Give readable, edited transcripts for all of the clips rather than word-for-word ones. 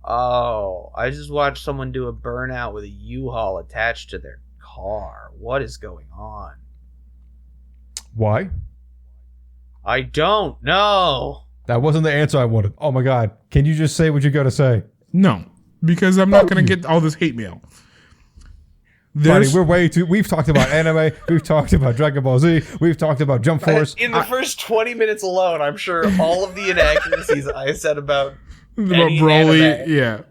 Oh, I just watched someone do a burnout with a U-Haul attached to their car. What is going on? Why? I don't know. That wasn't the answer I wanted. Oh my God. Can you just say what you got to say? No, because I'm not going to get all this hate mail. Buddy, we've talked about anime, we've talked about Dragon Ball Z, we've talked about Jump Force. In the first 20 minutes alone, I'm sure all of the inaccuracies I said about Broly, anime. yeah.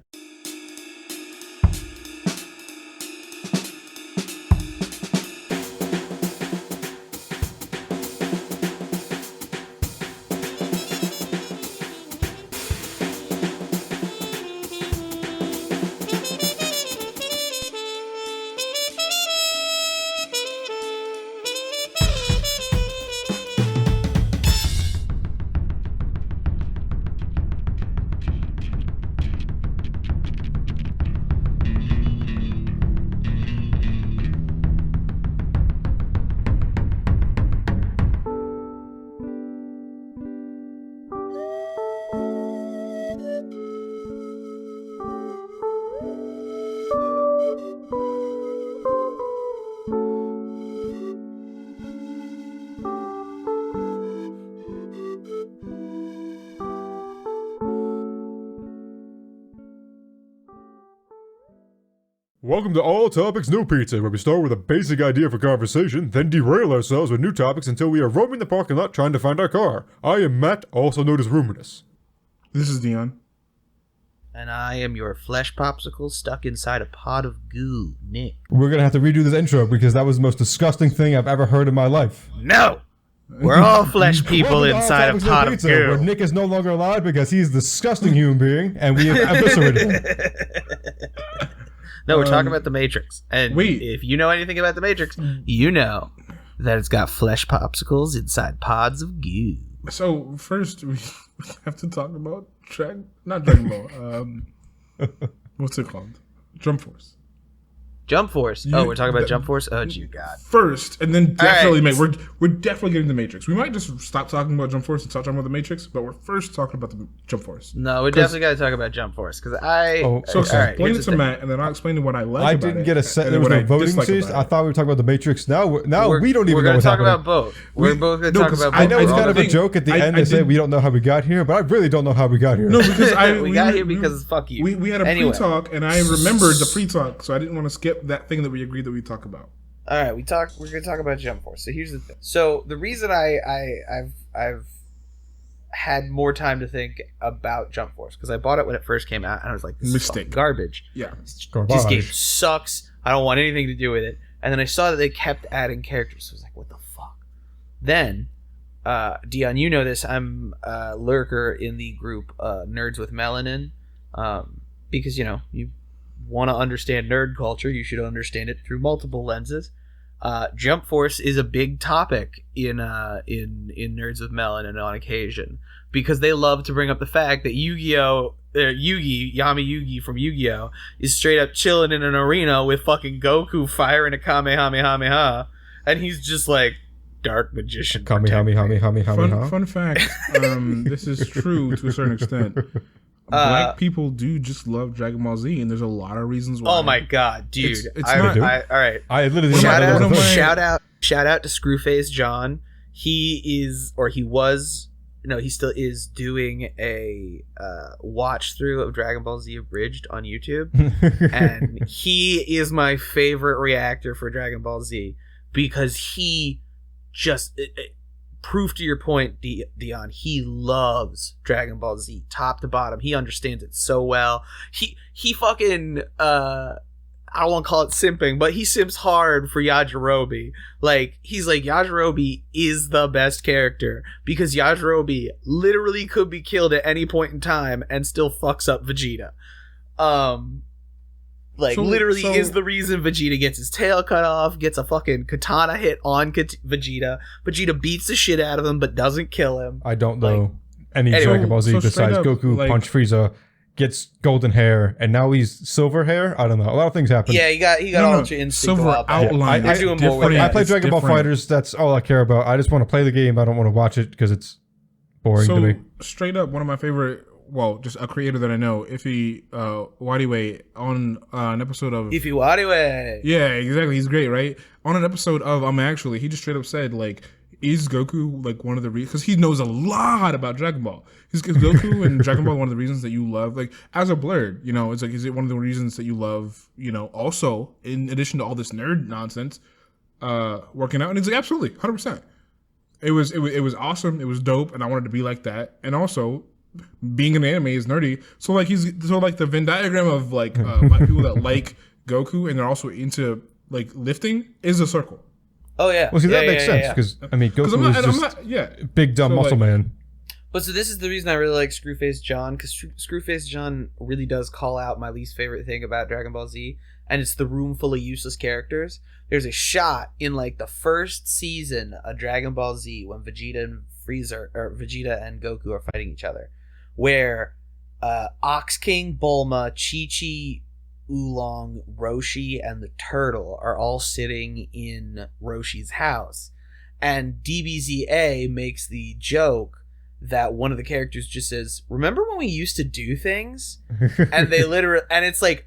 Welcome to All Topics No Pizza, where we start with a basic idea for conversation, then derail ourselves with new topics until we are roaming the parking lot trying to find our car. I am Matt, also known as Rhuminus. This is Deion. And I am your flesh popsicle stuck inside a pot of goo, Nick. We're going to have to redo this intro because that was the most disgusting thing I've ever heard in my life. No! We're all flesh people inside a pot of goo. Where Nick is no longer alive because he's a disgusting human being, and we have eviscerated him. No, we're talking about The Matrix. And wait. If you know anything about The Matrix, you know that it's got flesh popsicles inside pods of goo. So, first, we have to talk about not Dragon Ball. What's it called? Jump Force. Jump Force. Oh, we're talking about Jump Force? Oh, dear God. First, and then definitely, right. we're definitely getting the Matrix. We might just stop talking about Jump Force and start talking about the Matrix, but we're first talking about the Jump Force. No, we definitely got to talk about Jump Force because explain it to Matt, and then I'll explain what I like. I didn't get a set. There was no voting series. I thought we were talking about the Matrix. Now we don't even know what's happening. We're going to talk about both. We're both going to talk about both. I know it's kind of a joke at the end to say we don't know how we got here, but I really don't know how we got here. No, because we got here because fuck you. We had a pre-talk, and I remembered the pre-talk, so I didn't want to skip that thing that we agreed that we talk about. All right, we're going to talk about Jump Force. So here's the thing. So the reason I've had more time to think about Jump Force because I bought it when it first came out and I was like, this is fucking garbage. Yeah, this game sucks. I don't want anything to do with it. And then I saw that they kept adding characters. So I was like, what the fuck? Then, Deion, you know this. I'm a lurker in the group Nerds with Melanin because you want to understand nerd culture, you should understand it through multiple lenses. Jump Force is a big topic in Nerds with Melanin on occasion because they love to bring up the fact that Yami Yugi from Yu-Gi-Oh is straight up chilling in an arena with fucking Goku firing a Kamehameha, and he's just like dark magician. Kamehameha. Fun fact: this is true to a certain extent. Black people do just love Dragon Ball Z, and there's a lot of reasons why. Oh my god, dude! It's not. All right. I literally shout out to Screwface John. He still is doing a watch through of Dragon Ball Z Abridged on YouTube, and he is my favorite reactor for Dragon Ball Z because he just. Proof to your point, Deion, he loves Dragon Ball Z top to bottom. He understands it so well. He fucking I don't want to call it simping, but he simps hard for Yajirobe. Like, he's like, Yajirobe is the best character because Yajirobe literally could be killed at any point in time and still fucks up Vegeta. Is the reason Vegeta gets his tail cut off, gets a fucking katana hit on Vegeta. Vegeta beats the shit out of him, but doesn't kill him. I don't know any Dragon Ball Z besides Goku punch Frieza, gets golden hair, and now he's silver hair. I don't know. A lot of things happen. Yeah, he got Ultra Instinct. Silver outline. They're doing more with I play Dragon Ball Fighters. That's all I care about. I just want to play the game. I don't want to watch it because it's boring to me. Straight up, one of my favorite well, just a creator that I know, Ify Wadiwe, on an episode of Ify Wadiwe. Yeah, exactly. He's great, right? On an episode of Actually, he just straight up said, like, is Goku like one of the reasons? Because he knows a lot about Dragon Ball. Is Goku and Dragon Ball one of the reasons that you love, like, as a blurred, you know, it's like, is it one of the reasons that you love, you know, also in addition to all this nerd nonsense, working out? And it's like, absolutely, 100%. It was awesome. It was dope, and I wanted to be like that. And also, being an anime is nerdy. So like the Venn diagram of like black people that like Goku and they're also into like lifting is a circle. Oh yeah. Well, see, that makes sense because I mean, Goku is just big dumb muscle man. But so this is the reason I really like Screwface John, because Screwface John really does call out my least favorite thing about Dragon Ball Z, and it's the room full of useless characters. There's a shot in like the first season of Dragon Ball Z when Vegeta and Goku are fighting each other, where Ox King, Bulma, Chi-Chi, Oolong, Roshi, and the Turtle are all sitting in Roshi's house, and DBZA makes the joke that one of the characters just says, "Remember when we used to do things?" And they literally, and it's like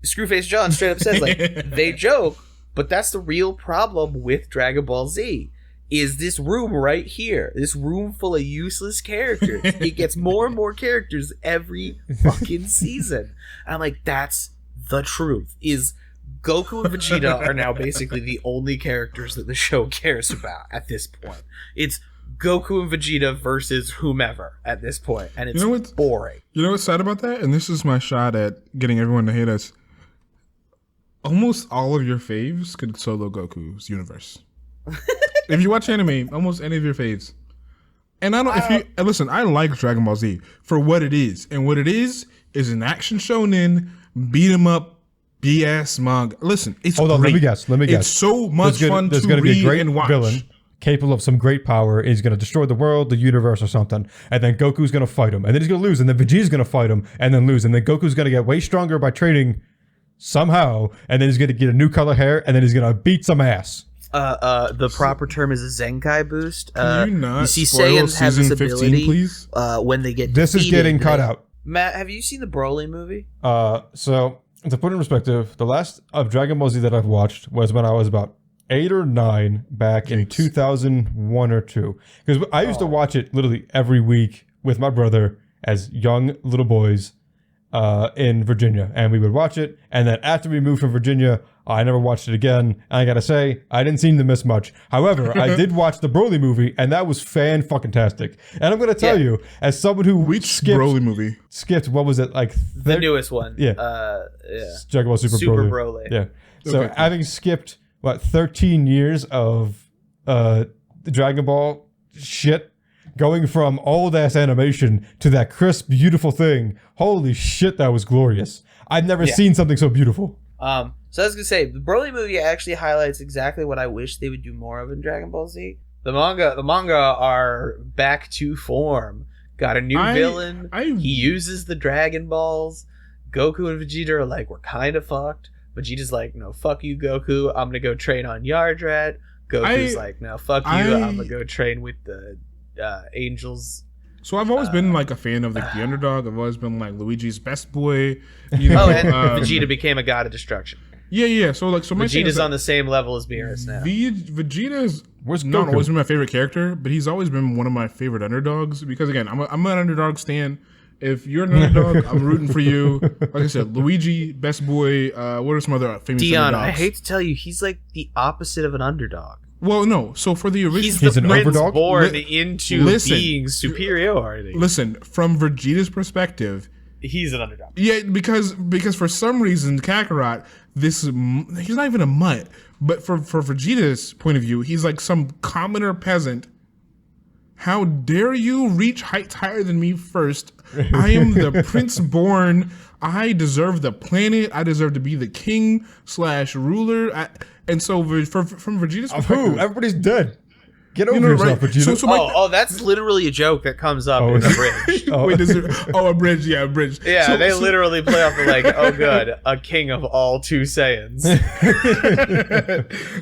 Screwface John straight up says, like, they joke, but that's the real problem with Dragon Ball Z. Is this room right here, this room full of useless characters. It gets more and more characters every fucking season. And I'm like, that's the truth. Is Goku and Vegeta are now basically the only characters that the show cares about at this point. It's Goku and Vegeta versus whomever at this point, and it's boring. You know what's sad about that? And this is my shot at getting everyone to hate us. Almost all of your faves could solo Goku's universe. If you watch anime, almost any of your faves. And listen, I like Dragon Ball Z for what it is. And what it is an action shonen, beat 'em up, BS manga. Listen, it's Hold on, great. let me guess. It's so much fun to gonna read be a great and watch. Villain capable of some great power. He's going to destroy the world, the universe, or something. And then Goku's going to fight him. And then he's going to lose. And then Vegeta's going to fight him and then lose. And then Goku's going to get way stronger by training somehow. And then he's going to get a new color hair. And then he's going to beat some ass. The proper term is a Zenkai boost. Can you not see spoil Saiyans have this season 15, ability, please? When they get This is getting cut out. Matt, have you seen the Broly movie? So to put it in perspective, the last of Dragon Ball Z that I've watched was when I was about 8 or 9 back in 2001 or 2. Because I used to watch it literally every week with my brother as young little boys in Virginia. And we would watch it. And then after we moved from Virginia, I never watched it again. And I gotta say, I didn't seem to miss much. However, I did watch the Broly movie, and that was fan-fucking-tastic. And I'm gonna tell you, as someone who Broly movie? Skipped, what was it, like... The newest one. Yeah. Dragon Ball Super Broly. Yeah. So having skipped... 13 years of the Dragon Ball shit, going from old ass animation to that crisp, beautiful thing. Holy shit, that was glorious. I've never seen something so beautiful. So I was gonna say, the Broly movie actually highlights exactly what I wish they would do more of in Dragon Ball Z. The manga are back to form. Got a new villain. He uses the Dragon Balls. Goku and Vegeta are like, we're kind of fucked. Vegeta's like, no, fuck you, Goku. I'm gonna go train on Yardrat. Goku's like, no, fuck you. I'm gonna go train with the angels. So I've always been like a fan of like the underdog. I've always been like Luigi's best boy. And Vegeta became a god of destruction. Yeah. So my Vegeta's on the same level as Beerus now. Vegeta's not always been my favorite character, but he's always been one of my favorite underdogs because again, I'm an underdog stan. If you're an underdog, I'm rooting for you. Like I said, Luigi, best boy. What are some other famous Deion, underdogs? I hate to tell you, he's like the opposite of an underdog. Well, no. So for the original, he's an prince overdog? born into being superiority. Listen, from Vegeta's perspective, he's an underdog. Yeah, because for some reason, Kakarot, he's not even a mutt. But for Vegeta's point of view, he's like some commoner peasant. How dare you reach heights higher than me first? I am the prince born. I deserve the planet. I deserve to be the king / ruler. And so from Vegeta's perspective, everybody's dead. Get over yourself, Vegeta. That's literally a joke that comes up in the bridge. A bridge. Yeah, a bridge. Yeah, they literally play off the like, oh good, a king of all 2 Saiyans.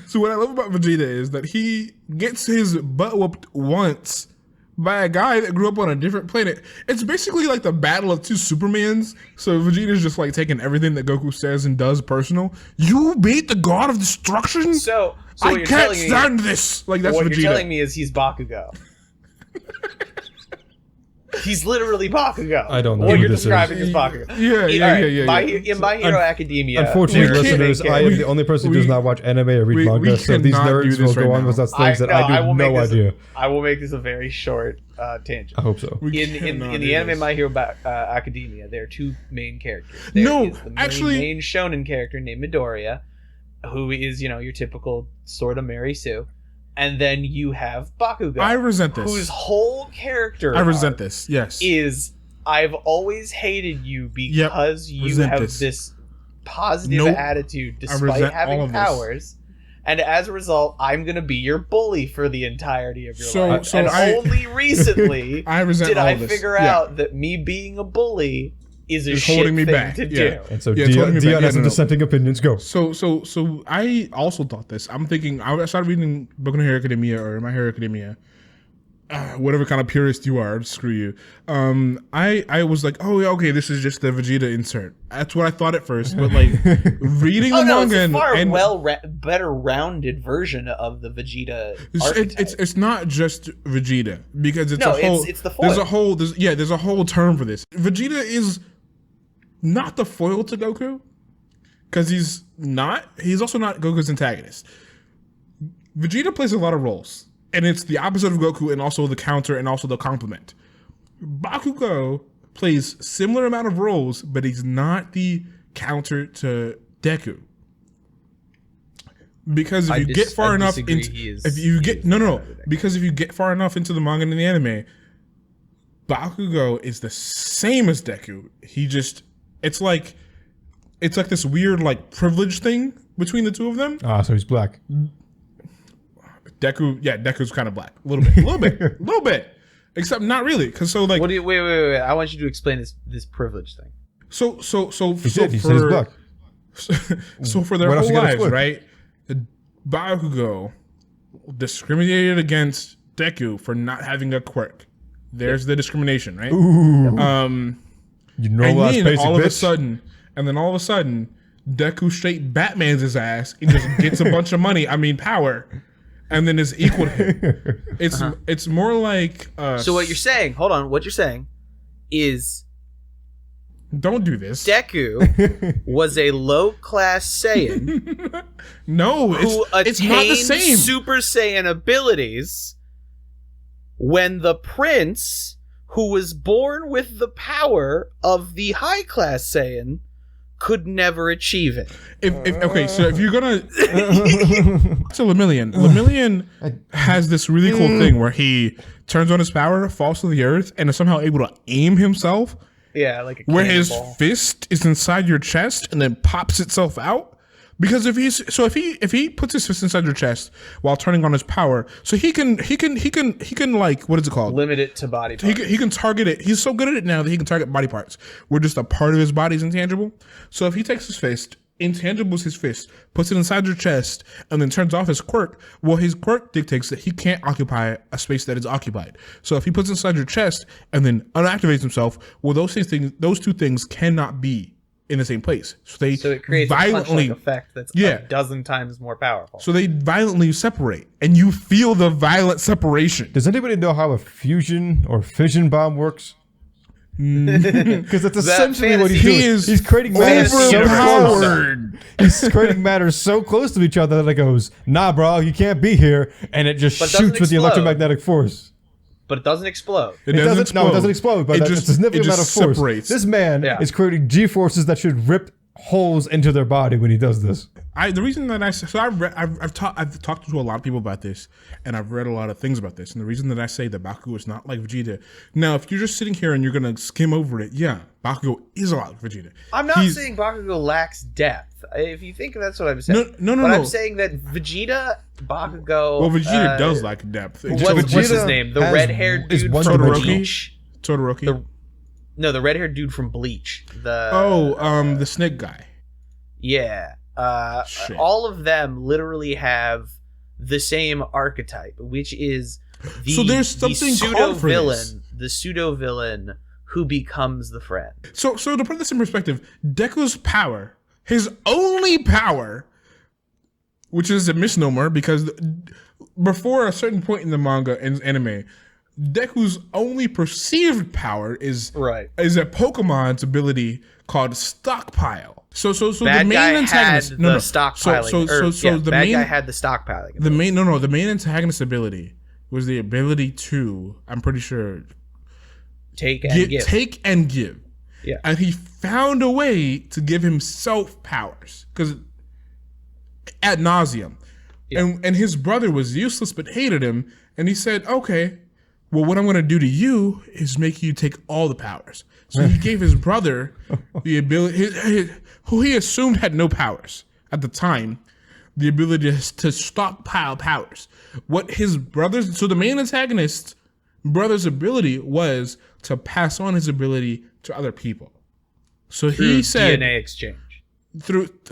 So what I love about Vegeta is that he gets his butt whooped once by a guy that grew up on a different planet. It's basically like the battle of two Supermans. So Vegeta's just like taking everything that Goku says and does personal. You beat the god of destruction? So I can't stand this. Like, that's what Vegeta. you're telling me is he's Bakugo. He's literally Bakugo. I don't know what who you're this describing is. is Bakugo. Yeah. In My Hero Academia. Unfortunately, listeners, I am the only person who does not watch anime or read manga, so these nerds will go on with us things that I do no idea. I will make this a very short tangent. I hope so. In the anime My Hero Academia, there are two main characters. Main shonen character named Midoriya, who is, your typical sort of Mary Sue. And then you have Bakugo. I resent this. Whose whole character yes. is I've always hated you because you have this positive attitude despite having powers. And as a result, I'm going to be your bully for the entirety of your life. Only recently did I figure out that me being a bully is a shit holding me thing back to do. And so Deion has some dissenting opinions. Go. So I also thought this. I'm thinking, I started reading Boku no Hero Academia or My Hero Academia. Whatever kind of purist you are, screw you. I was like, oh yeah, okay, this is just the Vegeta insert. That's what I thought at first, but like reading the manga it's a far better rounded version of the Vegeta. It's not just Vegeta because it's the foil. There's a whole term for this. Vegeta is not the foil to Goku because he's also not Goku's antagonist. Vegeta plays a lot of roles. And it's the opposite of Goku and also the counter and also the complement. Bakugo plays similar amount of roles, but he's not the counter to Deku. Because if you get far enough into because if you get far enough into the manga and the anime, Bakugo is the same as Deku. It's like this weird like privilege thing between the two of them. So he's black. Deku's kind of black, a little bit, except not really, because so like. Wait! I want you to explain this privilege thing. He said he's black. So for their whole lives, right? Bakugo discriminated against Deku for not having a quirk. There's the discrimination, right? Ooh. All of a sudden, Deku straight Batman's his ass and just gets a bunch of money. Power. And then is equal to him. It's more like. So what you're saying? Hold on. What you're saying is. Don't do this. Deku was a low class Saiyan. No, it's not the same. Super Saiyan abilities. When the prince, who was born with the power of the high class Saiyan, could never achieve it. So if you're gonna, so Lemillion has this really cool thing where he turns on his power, falls to the earth, and is somehow able to aim himself. Yeah, like a where his fist is inside your chest and then pops itself out. Because if he puts his fist inside your chest while turning on his power, so he can like, what is it called? Limit it to body parts. He can target it. He's so good at it now that he can target body parts where just a part of his body is intangible. So if he takes his fist, intangible is his fist, puts it inside your chest, and then turns off his quirk, well, his quirk dictates that he can't occupy a space that is occupied. So if he puts it inside your chest and then unactivates himself, well, those two things cannot be in the same place. So it creates a punch-like effect that's a dozen times more powerful. So they violently separate, and you feel the violent separation. Does anybody know how a fusion or fission bomb works? Because that's essentially what he's doing. He's creating matter so overpowered. He's creating matter so close to each other that it goes, nah, bro, you can't be here, and it just shoots with the electromagnetic force. But it doesn't explode. It doesn't explode. But it's a significant amount of force. Separates. This man is creating G-forces that should rip holes into their body when he does this. I've talked to a lot of people about this, and I've read a lot of things about this. And the reason that I say that Bakugo is not like Vegeta. Now, if you're just sitting here and you're gonna skim over it, Bakugo is a lot like Vegeta. I'm not saying Bakugo lacks depth. If you think that's what I'm saying, no. I'm saying that Vegeta, Bakugo. Well, Vegeta does lack depth. What's his name? The red-haired dude from Bleach. Todoroki. The red-haired dude from Bleach. The snake guy. Yeah. All of them literally have the same archetype, which is So there's something called for this. The pseudo villain who becomes the friend. So to put this in perspective, Deku's power, his only power, which is a misnomer because before a certain point in the manga and anime, Deku's only perceived power is a Pokemon's ability called Stockpile. So the main antagonist had the stockpiling. The bad main guy had the stockpiling. The main antagonist ability was the ability to, I'm pretty sure, take and give. Yeah. And he found a way to give himself powers because ad nauseum. Yeah. And his brother was useless but hated him, and he said, "Okay, well, what I'm going to do to you is make you take all the powers." So he gave his brother the ability, who he assumed had no powers at the time, the ability to stockpile powers. What his brother's, so the main antagonist's brother's ability was to pass on his ability to other people. So he said DNA exchange.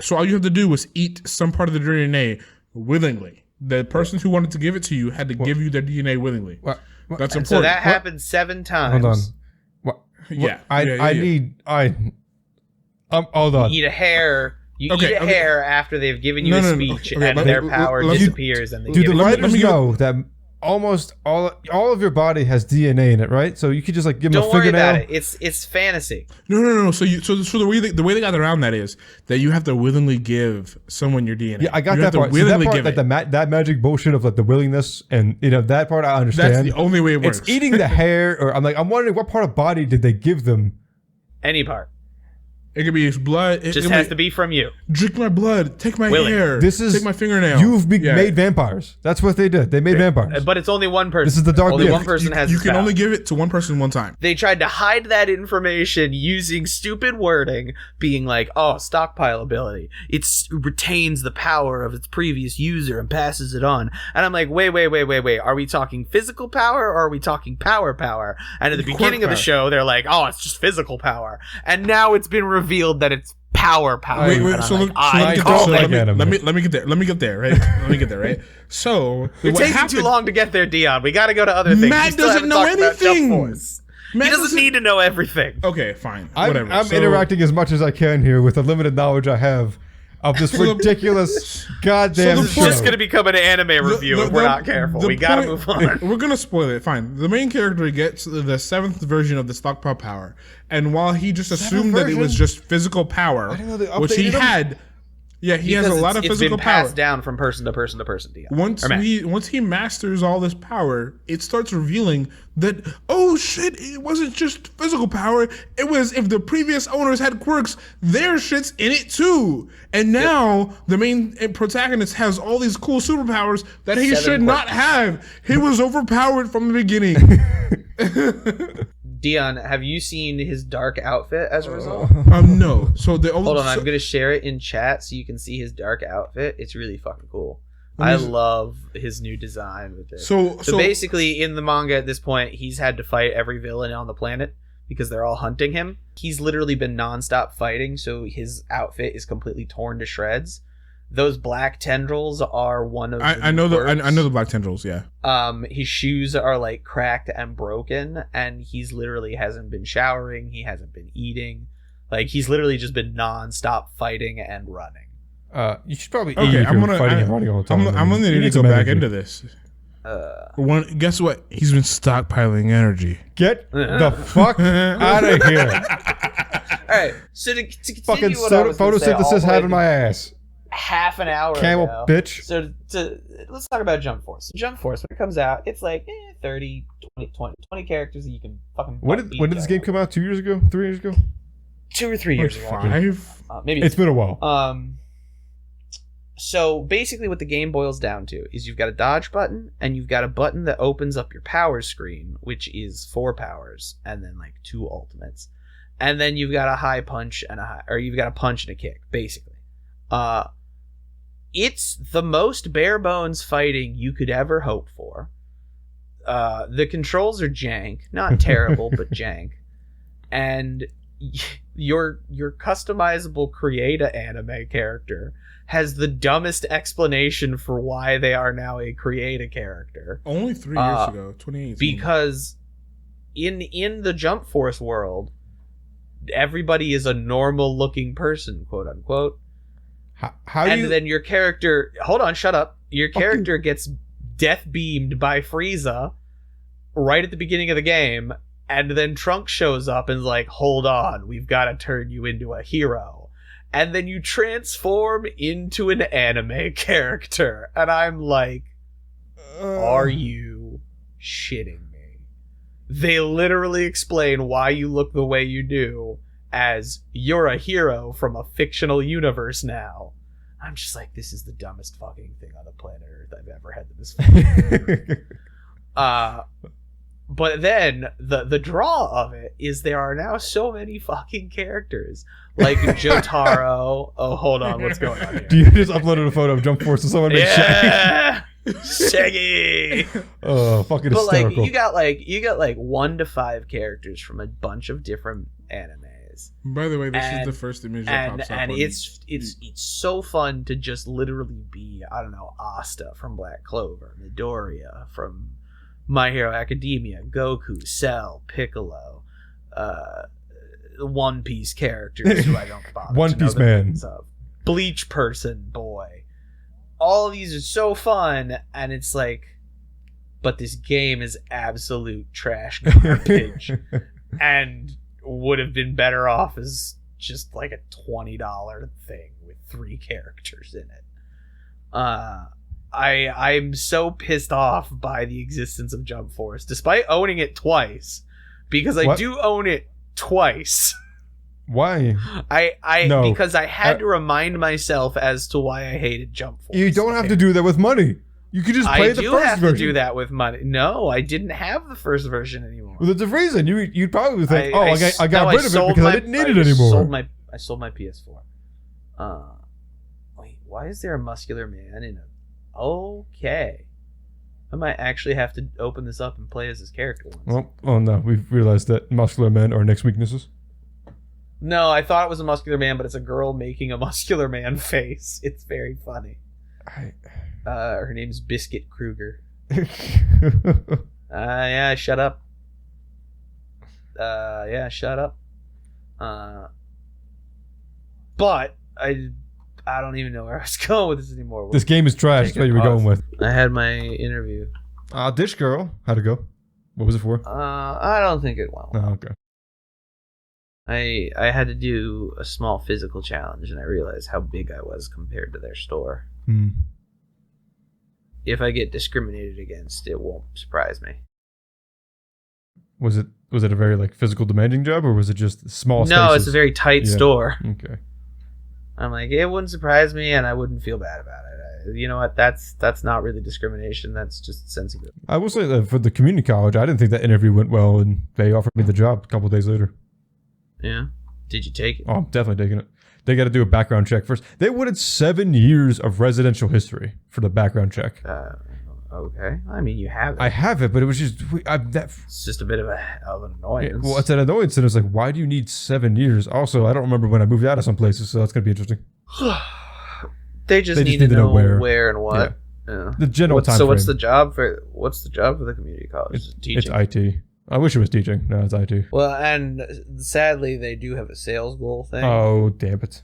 So all you have to do was eat some part of the DNA willingly. The person who wanted to give it to you had to give you their DNA willingly. That's important. So that happened 7 times. Hold on. Hold on. You eat a hair. You eat a hair after they've given you a speech, and their power disappears. And they do the writers know that almost all of your body has DNA in it, right? So you could just like give them a fingernail. Don't worry about it. It's fantasy. No. So the way they got around that is that you have to willingly give someone your DNA. Yeah, I got that part. So that part, like that magic bullshit of like the willingness, and that part I understand. That's the only way it works. It's eating the hair, or I'm wondering what part of body did they give them? Any part. It could be his blood. It just has to be from you. Drink my blood. Take my hair. Take my fingernail. You've made vampires. That's what they did. They made vampires. But it's only one person. This is the dark Only gift. one person has. You can only give it to one person one time. They tried to hide that information using stupid wording, being like, "Oh, stockpile ability. It retains the power of its previous user and passes it on." And I'm like, wait. Are we talking physical power or are we talking power? And at the beginning of the show, they're like, "Oh, it's just physical power." And now it's been revealed that it's power. Wait. So let me get there. Let me get there. Right. So you're taking too long to get there, Deion. We got to go to other things. Matt doesn't know anything. He doesn't need to know everything. Okay, fine. Whatever. I'm interacting as much as I can here with the limited knowledge I have of this ridiculous goddamn show. It's going to become an anime review if we're not careful. We got to move on. We're going to spoil it. Fine. The main character gets the 7th version of the stockpile power. And while he just assumed that it was just physical power, which he had... Yeah, he has a lot of physical power. It's been passed down from person to person to person. Once he masters all this power, it starts revealing that, oh shit, it wasn't just physical power. It was, if the previous owners had quirks, their shit's in it too. And now the main protagonist has all these cool superpowers that he should not have. He was overpowered from the beginning. Deion, have you seen his dark outfit as a result? No. So hold on, I'm gonna share it in chat so you can see his dark outfit. It's really fucking cool. I love his new design with it. So basically, in the manga at this point, he's had to fight every villain on the planet because they're all hunting him. He's literally been nonstop fighting, so his outfit is completely torn to shreds. Those black tendrils are one of I know the black tendrils, yeah. His shoes are like cracked and broken, and he's literally hasn't been showering, he hasn't been eating. Like, he's literally just been non-stop fighting and running. You should probably eat if you're fighting and running all the time. I'm gonna need to go back into this. Guess what? He's been stockpiling energy. Get the fuck out of here. Alright, so to continue fucking what I was photosynthesis having my ass. Half an hour Camel ago. Bitch. So let's talk about Jump Force. Jump Force, when it comes out, it's like 30, 20 characters that you can fucking... When did this game come out? 2 years ago? 3 years ago? 2 or 3 years ago. 5? Maybe it's been a while. So basically what the game boils down to is you've got a dodge button, and you've got a button that opens up your power screen, which is 4 powers, and then like 2 ultimates. And then you've got a high punch and you've got a punch and a kick, basically. It's the most bare bones fighting you could ever hope for. The controls are jank, not terrible, but jank. And your customizable create a anime character has the dumbest explanation for why they are now a create a character. Only 3 years ago, 2018. Because in the Jump Force world, everybody is a normal looking person, quote unquote. Then your character, hold on, shut up. Your character gets death beamed by Frieza right at the beginning of the game, and then Trunks shows up and is like, hold on, we've got to turn you into a hero. And then you transform into an anime character. And I'm like, are you shitting me? They literally explain why you look the way you do as you're a hero from a fictional universe now. I'm just like, this is the dumbest fucking thing on the planet Earth I've ever had this. But then the draw of it is there are now so many fucking characters like Jotaro. Oh, hold on, what's going on here? Do you just uploaded a photo of Jump Force and someone made yeah, Shaggy. Oh, fucking But hysterical. like you got like 1 to 5 characters from a bunch of different animes. By the way, this is the first image that pops up. And it's so fun to just literally be, I don't know, Asta from Black Clover, Midoriya from My Hero Academia, Goku, Cell, Piccolo, One Piece characters who I don't bother One to know Piece the man. names of. Bleach Person Boy. All of these are so fun, and it's like, but this game is absolute trash garbage, and would have been better off as just like a $20 thing with 3 characters in it. I'm so pissed off by the existence of Jump Force, despite owning it twice, because I do own it twice. Why? No. Because I had to remind myself as to why I hated Jump Force. You don't have to do that with money. You could just play the first version. I do have to do that with money. No, I didn't have the first version anymore. Well, there's a reason. You'd probably think, I got rid of it because I didn't need it anymore. I sold my PS4. Wait, why is there a muscular man in a... Okay. I might actually have to open this up and play as his character once. Oh no, we've realized that muscular men are next weaknesses. No, I thought it was a muscular man, but it's a girl making a muscular man face. It's very funny. Her name's Biscuit Kruger. Yeah, shut up. Yeah, shut up. But I don't even know where I was going with this anymore. This game is trash. That's what you were going with. I had my interview. Dish Girl. How'd it go? What was it for? I don't think it went well. Oh, okay. I had to do a small physical challenge, and I realized how big I was compared to their store. If I get discriminated against, it won't surprise me. Was it a very like physical demanding job, or was it just small spaces? No, it's a very tight store. Okay. I'm like, it wouldn't surprise me, and I wouldn't feel bad about it. You know what? That's not really discrimination. That's just sensitive. I will say that for the community college, I didn't think that interview went well, and they offered me the job a couple of days later. Yeah. Did you take it? Oh, I'm definitely taking it. They got to do a background check first. They wanted 7 years of residential history for the background check. Okay. I mean, you have it. I have it, but it was just... It's just a bit of an annoyance. Well, it's an annoyance, and it's like, why do you need 7 years? Also, I don't remember when I moved out of some places, so that's going to be interesting. They just need to know where and what. Yeah. The general time frame. What's the job for the community college? It's teaching? It's IT. I wish it was teaching. No, it's IT. Well, and sadly, they do have a sales goal thing. Oh, damn it.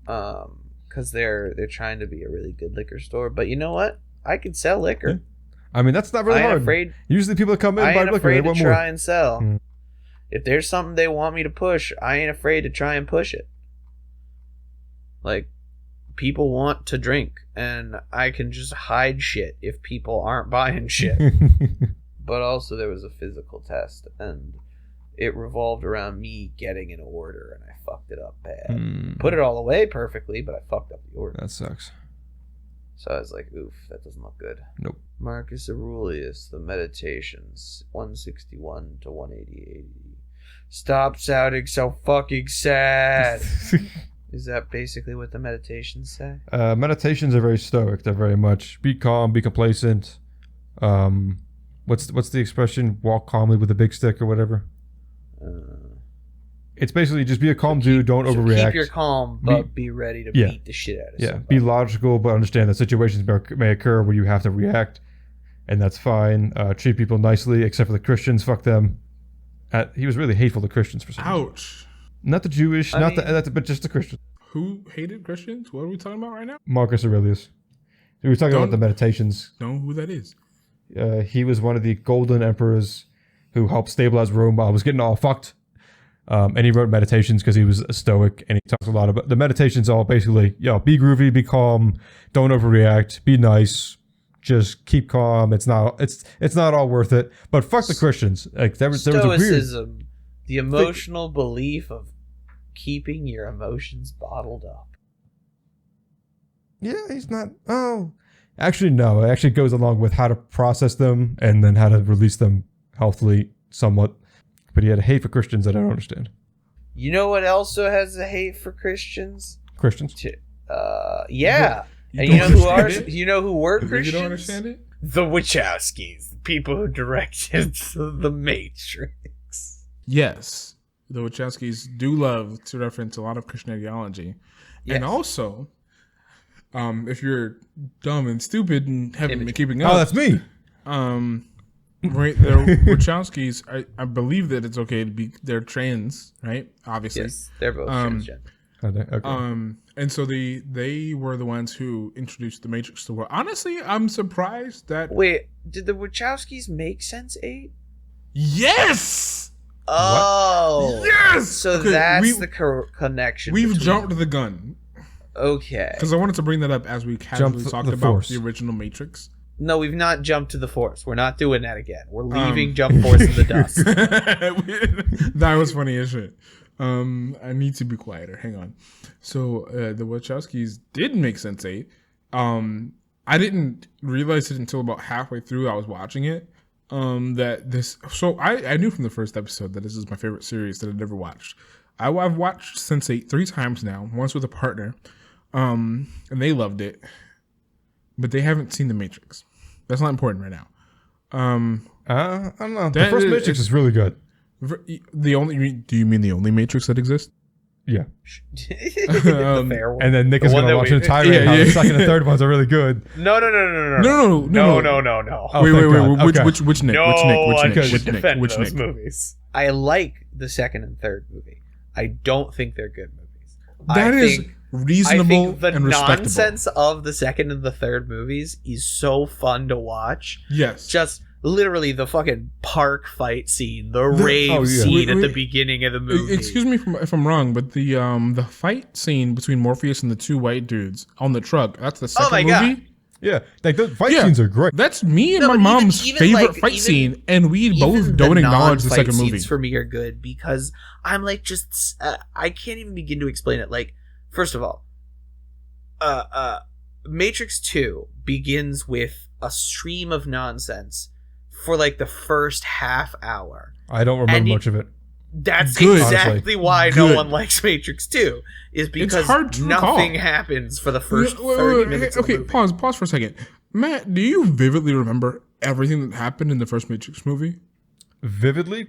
Because they're trying to be a really good liquor store. But you know what? I could sell liquor. Yeah. I mean, that's not really hard. Usually people that come in buy liquor, they want more. Try and sell. If there's something they want me to push, I ain't afraid to try and push it. Like, people want to drink, and I can just hide shit if people aren't buying shit. But also there was a physical test, and it revolved around me getting an order, and I fucked it up bad. Put it all away perfectly, but I fucked up the order. That sucks. So I was like, oof, that doesn't look good. Nope. Marcus Aurelius, The Meditations, 161 to 180. Stop sounding so fucking sad. Is that basically what the meditations say? Meditations are very stoic. They're very much be calm, be complacent. What's the expression? Walk calmly with a big stick or whatever. It's basically just be a calm dude, don't overreact. Keep your calm, but be ready to beat the shit out of somebody. Be logical, but understand that situations may occur where you have to react, and that's fine. Treat people nicely, except for the Christians. Fuck them. He was really hateful to Christians for some reason. Ouch. Not the Jewish, but just the Christians. Who hated Christians? What are we talking about right now? Marcus Aurelius. We were talking about the meditations. Know who that is? He was one of the golden emperors who helped stabilize Rome while it was getting all fucked. And he wrote meditations because he was a stoic, and he talks a lot about the meditations. All basically, be groovy, be calm, don't overreact, be nice, just keep calm. It's not all worth it. But fuck the Christians. Like there was a weird Stoicism, the emotional belief of keeping your emotions bottled up. Yeah, he's not. Oh, actually, no. It actually goes along with how to process them and then how to release them healthily, somewhat. But he had a hate for Christians that I don't understand. You know what also has a hate for Christians? Christians? Yeah. And you know who were Christians? You don't understand it? The Wachowskis, the people who directed The Matrix. Yes. The Wachowskis do love to reference a lot of Christian ideology. Yes. And also, if you're dumb and stupid and haven't been keeping up. Oh, that's me. Right, the Wachowskis, I believe that it's okay to be, they're trans, right? Obviously. Yes, they're both transgender. Okay. And so they were the ones who introduced the Matrix to the world. Honestly, I'm surprised that... Wait, did the Wachowskis make Sense8? Yes! Oh! What? Yes! So okay, that's the connection. We've jumped the gun. Okay. Because I wanted to bring that up as we casually talked about the original Matrix. No, we've not jumped to the Force. We're not doing that again. We're leaving Jump Force in the dust. That was funny as shit. I need to be quieter. Hang on. So the Wachowskis did make Sense8. I didn't realize it until about halfway through I was watching it. That this. So I knew from the first episode that this is my favorite series that I'd ever watched. I've watched Sense8 3 times now. Once with a partner, and they loved it, but they haven't seen The Matrix. That's not important right now. I don't know. The first Matrix is really good. Do you mean the only Matrix that exists? Yeah. The fair one. And then Nick is going to watch an tirade how the second and third ones are really good. No. No. Oh, wait. Which Nick? No, Which Nick? Which Nick? Movies. I like the second and third movie. I don't think they're good movies. That is reasonable I think the and respectable. Nonsense of the second and the third movies is so fun to watch. Yes. Just literally the fucking park fight scene, the rave scene at the beginning of the movie. Excuse me if I'm wrong, but the fight scene between Morpheus and the two white dudes on the truck, that's the second movie? God. Yeah, like the fight scenes are great. That's me and my mom's favorite fight scene, and we both don't acknowledge the second movie. For me are good because I'm like I can't even begin to explain it. Like, first of all, Matrix 2 begins with a stream of nonsense for like the first half hour. I don't remember much of it. That's good, exactly why no one likes Matrix 2 is because nothing happens for the first 30 minutes of the movie. Pause for a second. Matt, do you vividly remember everything that happened in the first Matrix movie? Vividly?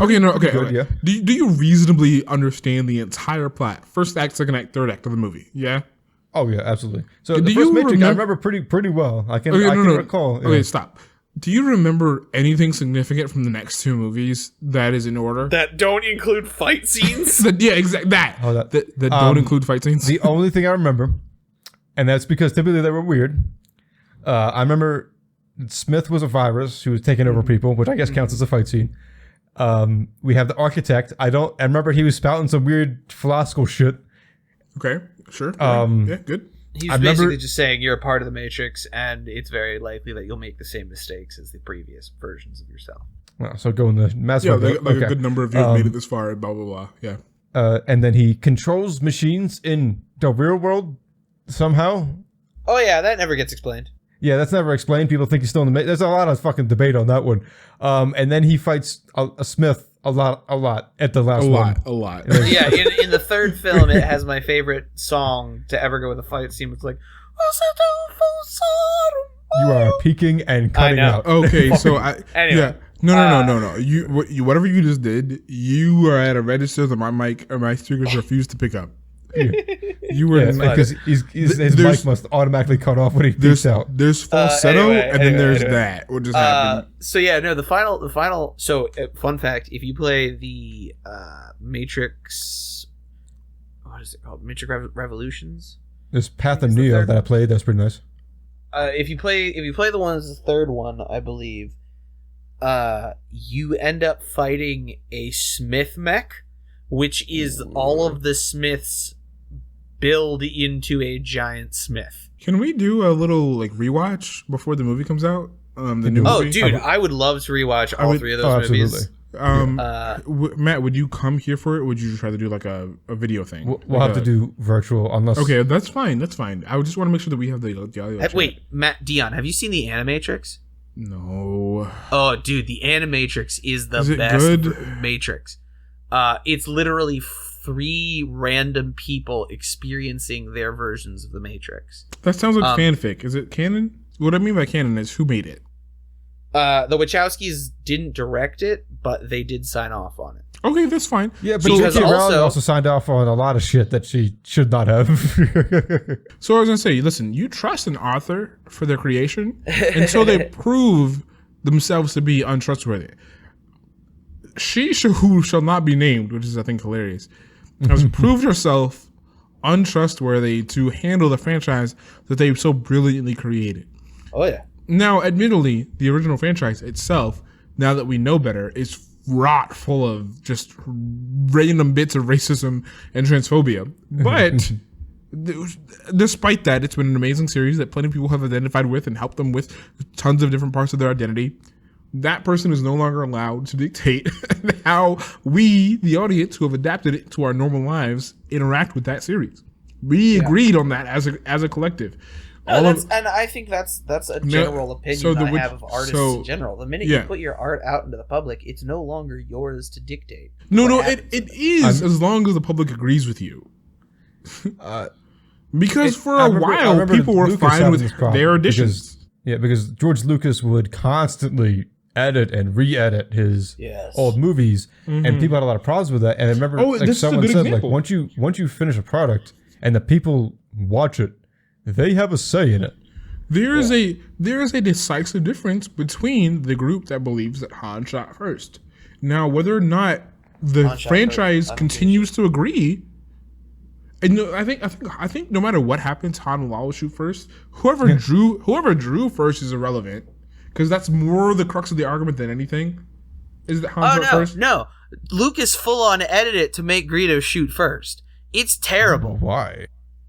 Okay. Good, yeah. Do you reasonably understand the entire plot? First act, second act, third act of the movie, yeah? Oh, yeah, absolutely. So the first Matrix, I remember pretty well. I can recall. Okay, stop. Do you remember anything significant from the next two movies that is in order? That don't include fight scenes? Yeah, exactly. That don't include fight scenes? The only thing I remember, and that's because typically they were weird. I remember Smith was a virus who was taking over people, which I guess counts as a fight scene. We have the architect. I remember he was spouting some weird philosophical shit. Okay, sure. Yeah, good. He's basically just saying you're a part of the Matrix, and it's very likely that you'll make the same mistakes as the previous versions of yourself. Well, so go in the mass. Yeah, like a good number of you have made it this far, blah, blah, blah. Yeah. And then he controls machines in the real world somehow. Oh, yeah, that never gets explained. Yeah, that's never explained. People think he's still in the Matrix. There's a lot of fucking debate on that one. And then he fights a Smith a lot at the last one. A lot. Yeah, in the third film, it has my favorite song to ever go with a fight scene. It's like, you are peeking and cutting out. Okay, so anyway. No. Whatever you just did, you are at a register that my mic or my speakers refuse to pick up. You were because his mic must automatically cut off when he beeps out. There's falsetto, and then there's that. What just happened? So yeah, no. The final. So fun fact: if you play the Matrix, what is it called? Matrix Revolutions. This Path of Neo that I played, that's pretty nice. If you play the one as the third one, I believe, you end up fighting a Smith mech, which is all of the Smiths build into a giant Smith. Can we do a little like rewatch before the movie comes out? The new movie? Oh, dude, I would love to rewatch all three of those movies. Matt, would you come here for it? Or would you try to do like a video thing? We'll have to do virtual unless. Okay, that's fine. I just want to make sure that we have the audio. Wait, Matt, Deion, have you seen the Animatrix? No. Oh, dude, the Animatrix is the best good? Matrix. It's literally 3 random people experiencing their versions of the Matrix. That sounds like fanfic. Is it canon? What I mean by canon is who made it. The Wachowskis didn't direct it, but they did sign off on it. Okay, that's fine. Yeah, but J.K. Rowling also signed off on a lot of shit that she should not have. So I was gonna say, listen, you trust an author for their creation until they prove themselves to be untrustworthy. Who shall not be named, which is I think hilarious, has proved herself untrustworthy to handle the franchise that they so brilliantly created. Oh yeah. Now, admittedly, the original franchise itself, now that we know better, is wrought full of just random bits of racism and transphobia. But despite that, it's been an amazing series that plenty of people have identified with and helped them with tons of different parts of their identity. That person is no longer allowed to dictate how we, the audience who have adapted it to our normal lives, interact with that series. We agreed on that as a collective. No, and I think that's a general opinion I have of artists in general. The minute you put your art out into the public, it's no longer yours to dictate. It is as long as the public agrees with you. Because for a while, people were fine with their additions. Because George Lucas would constantly edit and re-edit his old movies, and people had a lot of problems with that. And I remember, someone said, example. Once you finish a product and the people watch it, they have a say in it. There is a decisive difference between the group that believes that Han shot first. Now, whether or not the franchise continues to agree, and I think no matter what happens, Han will always shoot first. Whoever drew first is irrelevant, because that's more the crux of the argument than anything. Is that Han shot first? No, Lucas full on edited it to make Greedo shoot first. It's terrible. Why?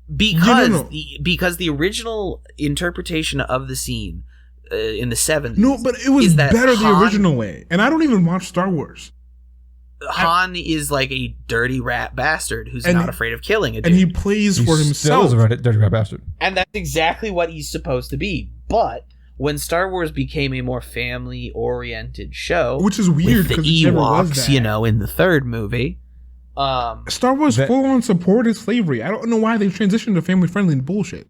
Because the original interpretation of the scene in the 70s. No, but it was better the original way. And I don't even watch Star Wars. Han is like a dirty rat bastard who's not afraid of killing a dude. And he plays for himself. Still is a dirty rat bastard. And that's exactly what he's supposed to be. But when Star Wars became a more family-oriented show, which is weird because the Ewoks, in the third movie. Star Wars full on supported slavery. I don't know why they transitioned to family friendly bullshit.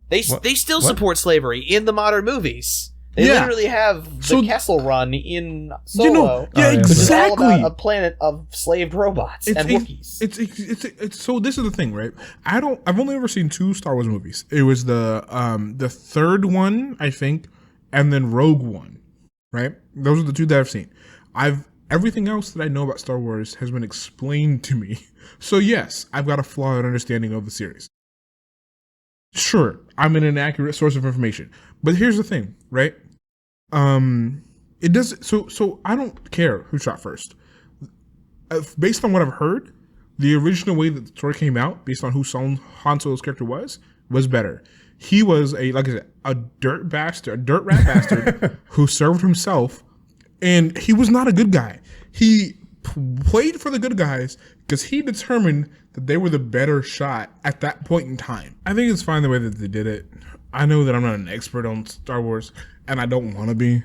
They still support slavery in the modern movies. They literally have the Kessel Run in Solo. Exactly. All about a planet of slaved robots and Wookiees. It's so this is the thing, right? I've only ever seen 2 Star Wars movies. It was the third one, I think, and then Rogue One. Right? Those are the 2 that I've seen. Everything else that I know about Star Wars has been explained to me. So yes, I've got a flawed understanding of the series. Sure, I'm an inaccurate source of information. But here's the thing, right? It does so I don't care who shot first. Based on what I've heard, the original way that the story came out, based on who Han Solo's character was better. He was a dirt rat bastard who served himself. And he was not a good guy. He played for the good guys because he determined that they were the better shot at that point in time. I think it's fine the way that they did it. I know that I'm not an expert on Star Wars, and I don't want to be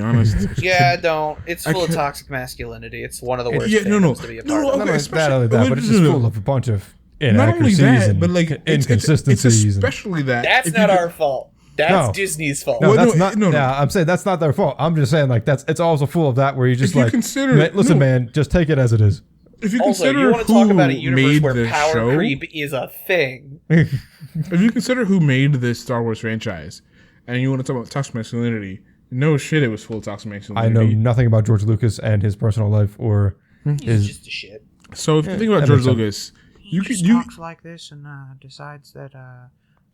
honest. Yeah, don't. It's full of toxic masculinity. It's one of the worst things to be a part of. Not only that, but it's just full of a bunch of inaccuracies and inconsistencies. Especially that. That's not our fault. That's Disney's fault. No, Well, that's no, not. no, no. Yeah, I'm saying that's not their fault. I'm just saying like it's also full of that where you just If you like consider- listen, no. man, just take it as it is. If you Also, consider you want to who talk about a universe made where the power show, creep is a thing. if you consider who made this Star Wars franchise, and you want to talk about toxic masculinity, no shit, it was full of toxic I masculinity. know nothing about George Lucas and his personal life or He's his. just a shit. So if you think about that George makes sense. Lucas, He just talks like this and decides that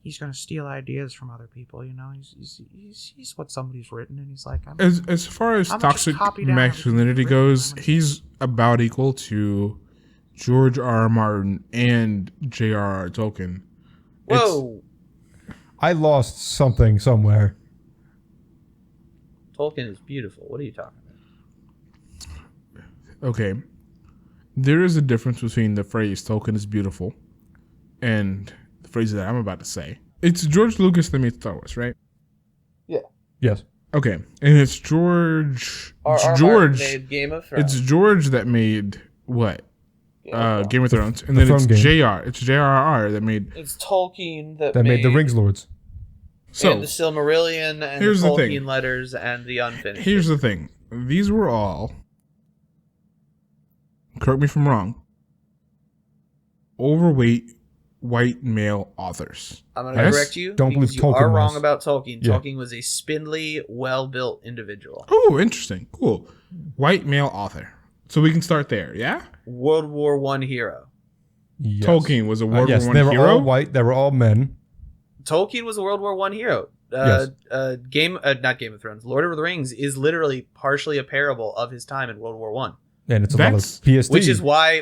he's going to steal ideas from other people. You know, he's what somebody's written, and he's like, as far as I'm gonna toxic just copy down masculinity everything he's goes, written. he's about equal to George R.R. Martin and J.R.R. Tolkien. Whoa. I lost something somewhere. Tolkien is beautiful. What are you talking about? Okay, there is a difference between the phrase "Tolkien is beautiful" and the phrase that I'm about to say. It's George Lucas that made Star Wars, right? Yes. Okay, and it's George. It's R.R. George. Martin made Game of Thrones. It's George that made what? Game of Thrones, and The then it's Throne Game. J.R. It's J.R.R. that made. It's Tolkien that That made the Rings Lords. So and the Silmarillion and here's the the thing. Tolkien letters and the Unfinished. here's the thing: these were all. Correct me if I'm wrong. Overweight white male authors. I'm going to Yes? correct you. Don't because believe you Tolkien are wrong was. about Tolkien. Yeah. Tolkien was a spindly, well-built individual. Oh, interesting. Cool. White male author. So we can start there, yeah? World War One hero. Yes. Tolkien was a World yes, War they One were hero. all white. They were all men. Tolkien was a World War One hero. Yes. Not Game of Thrones. Lord of the Rings is literally partially a parable of his time in World War One, And it's a That's- lot of PSD.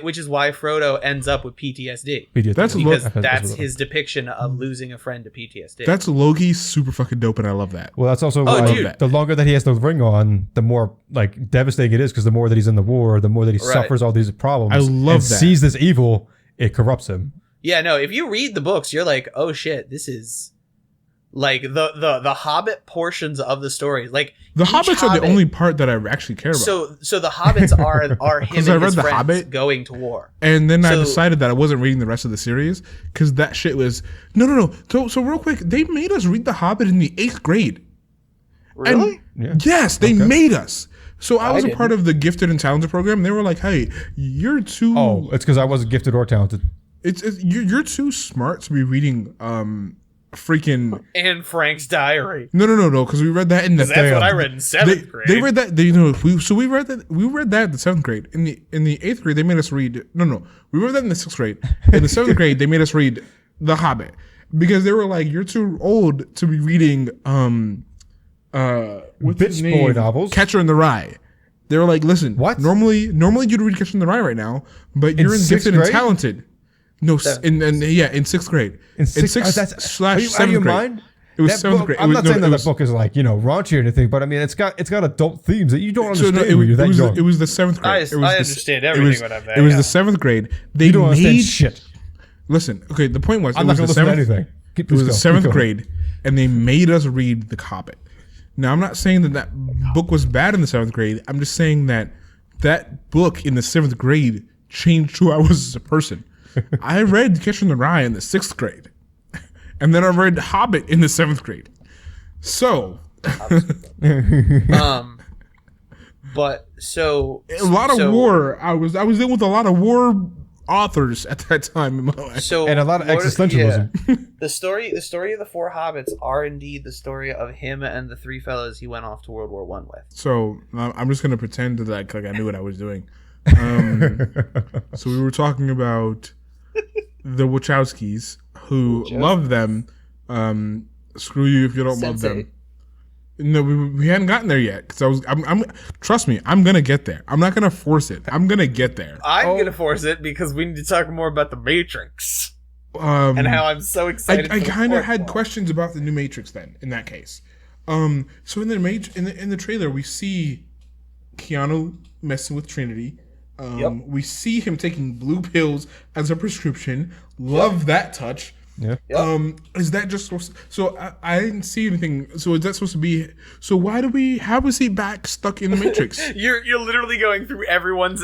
which is why Frodo ends up with PTSD PTSD. That's a because Look, that's his depiction of losing a friend to PTSD. That's Loki super fucking dope, and I love that. Well, that's also Oh, why dude. the longer that he has the ring on, the more like devastating it is because the more that he's in the war, the more that he Right. suffers all these problems. I love and that. sees this evil, it corrupts him. Yeah, no, if you read the books, you're like, oh shit, this is like the Hobbit portions of the story. Like The each Hobbits are the Hobbit- only part that I actually care about. So the Hobbits are him 'Cause and I read his The friends Hobbit. going to war. And then I So- decided that I wasn't reading the rest of the series because that shit was no. So real quick, they made us read The Hobbit in the 8th grade. Really? Yeah. Yes, they made us. So I was a didn't. part of the gifted and talented program. And they were like, "Hey, you're too. Oh, it's because I wasn't gifted or talented. You're too smart to be reading freaking And Frank's Diary. no. Because we read that in the 'Cause that's what I read in 7th grade. They read that. We read that. We read that in the 7th grade. In the 8th grade, they made us read. No. We read that in the 6th grade. In the 7th grade, they made us read The Hobbit because they were like, "You're too old to be reading what's his Bitch name? boy novels. Catcher in the Rye." They were like, "Listen, What? Normally you'd read Catcher in the Rye right now, but you're in sixth gifted and grade? talented." No, in 6th grade. In sixth, / are you 7th grade. mind? It was That 7th book- grade. I'm not saying that it the was- book is like raunchy or anything, but I mean it's got adult themes that you don't So understand no, when you're that young. it was the 7th grade. I It was understand everything when I'm that It was young. the 7th grade. They you don't understand made shit. Listen, okay. The point was, I'm it not was going the to listen to 7th. anything. It was the 7th grade, and they made us read The Hobbit. Now, I'm not saying that book was bad in the 7th grade. I'm just saying that book in the 7th grade changed who I was as a person. I read Catcher in the Rye in the 6th grade, and then I read Hobbit in the 7th grade. So, But so a lot of war. I was dealing with a lot of war authors at that time in my life. So And a lot of Lord- existentialism. yeah. The story of the four hobbits are indeed the story of him and the three fellows he went off to World War One with. So I'm just gonna pretend that like I knew what I was doing. So we were talking about the Wachowskis, who love them. Screw you if you don't love them. No, we hadn't gotten there yet because I'm trust me, I'm gonna get there. I'm not gonna force it. I'm gonna get there. I'm gonna force it because we need to talk more about the Matrix and how I'm so excited. I for the kind of fourth had one. questions about the new Matrix then. In that case, so in the trailer we see Keanu messing with Trinity. We see him taking blue pills as a prescription. Love that touch. Yeah. Is that just supposed to, so I didn't see anything. So is that supposed to be? So how was he back stuck in the Matrix? You're literally going through everyone's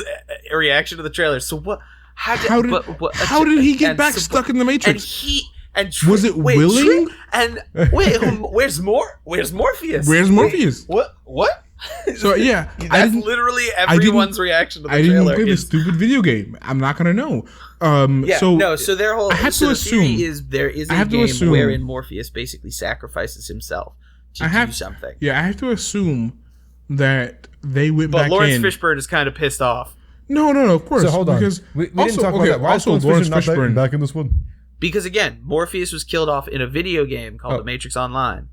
reaction to the trailer. So what? How did How did he get and back so- stuck in the Matrix? And And Was it willing? Where's Morpheus? Where's Morpheus? Wait, what? So yeah, That's literally everyone's reaction to the I trailer. didn't play this stupid video game. I'm not gonna know. So their whole I have so to the theory assume- is there is I a have to game assume- wherein Morpheus basically sacrifices himself to do something. Yeah, I have to assume that they went But back Lawrence in. Fishburne is kind of pissed off No, of course. So hold on. Because We didn't talk about that. Why is Lawrence Fishburne not back in this one? because again, Morpheus was killed off in a video game called The Matrix Online.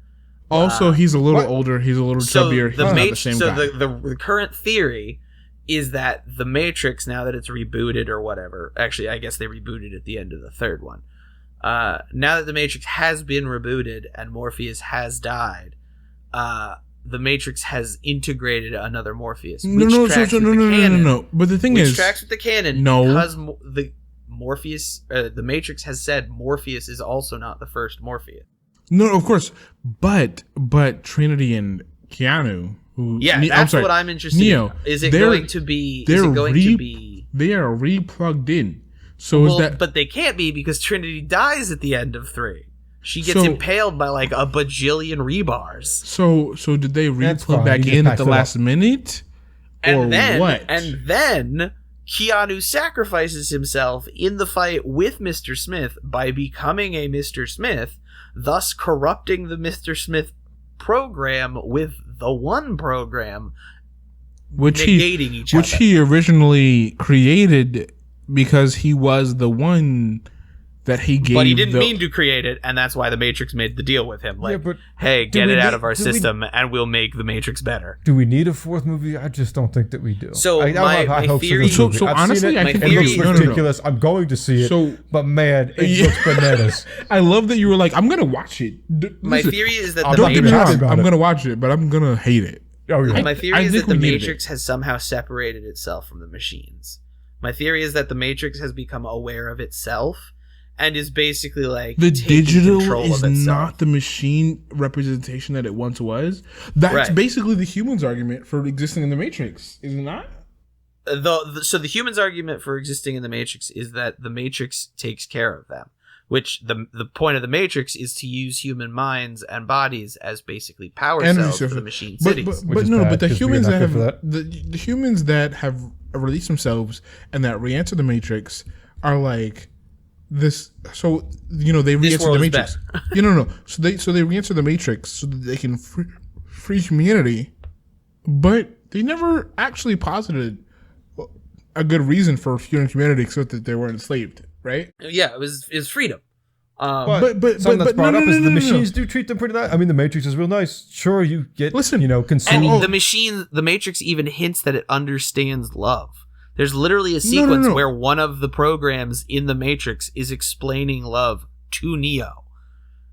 Also, he's a little older. He's a little chubbier. He's not the same guy. The current theory is that the Matrix, now that it's rebooted or whatever, actually, I guess they rebooted at the end of the third one. Now that the Matrix has been rebooted and Morpheus has died, the Matrix has integrated another Morpheus. No. But the thing is, tracks with the canon. No. Because the Matrix has said Morpheus is also not the first Morpheus. no, of course. But Trinity and Keanu, That's what I'm interested Neo, in. Is it going to be? They are re-plugged in. So but they can't be because Trinity dies at the end of 3. She gets impaled by like a bajillion rebars. So did they re-plug back in at the last minute? And then, what? And then Keanu sacrifices himself in the fight with Mr. Smith by becoming a Mr. Smith, thus corrupting the Mr. Smith program with the one program, which each he originally created because he was the one that he gave. But he didn't mean to create it, and that's why the Matrix made the deal with him. Like, but hey, get it out of our system, and we'll make the Matrix better. Do we need a fourth movie? I just don't think that we do. So my theory. So honestly, it looks ridiculous. I'm going to see it. But man, it looks bananas. I love that you were like, I'm gonna watch it. My theory is that don't get me wrong. I'm gonna watch it, but I'm gonna hate it. Oh, yeah. My theory is that the Matrix has somehow separated itself from the machines. My theory is that the Matrix has become aware of itself and is basically like the digital is not the machine representation that it once was. That's basically the human's argument for existing in the Matrix, is it not? So the human's argument for existing in the Matrix is that the Matrix takes care of them, which the point of the Matrix is to use human minds and bodies as basically power cells for the machine cities. But the humans that have the humans that have released themselves and that re-enter the Matrix are like this. So they re-enter the Matrix. So they re-enter the Matrix so that they can free humanity, but they never actually posited a good reason for freeing humanity except that they were enslaved, right? Yeah, it was freedom. But something that's brought up is the machines do treat them pretty nice. I mean, the Matrix is real nice. Sure, you get consumed. And the Matrix even hints that it understands love. There's literally a sequence where one of the programs in the Matrix is explaining love to Neo.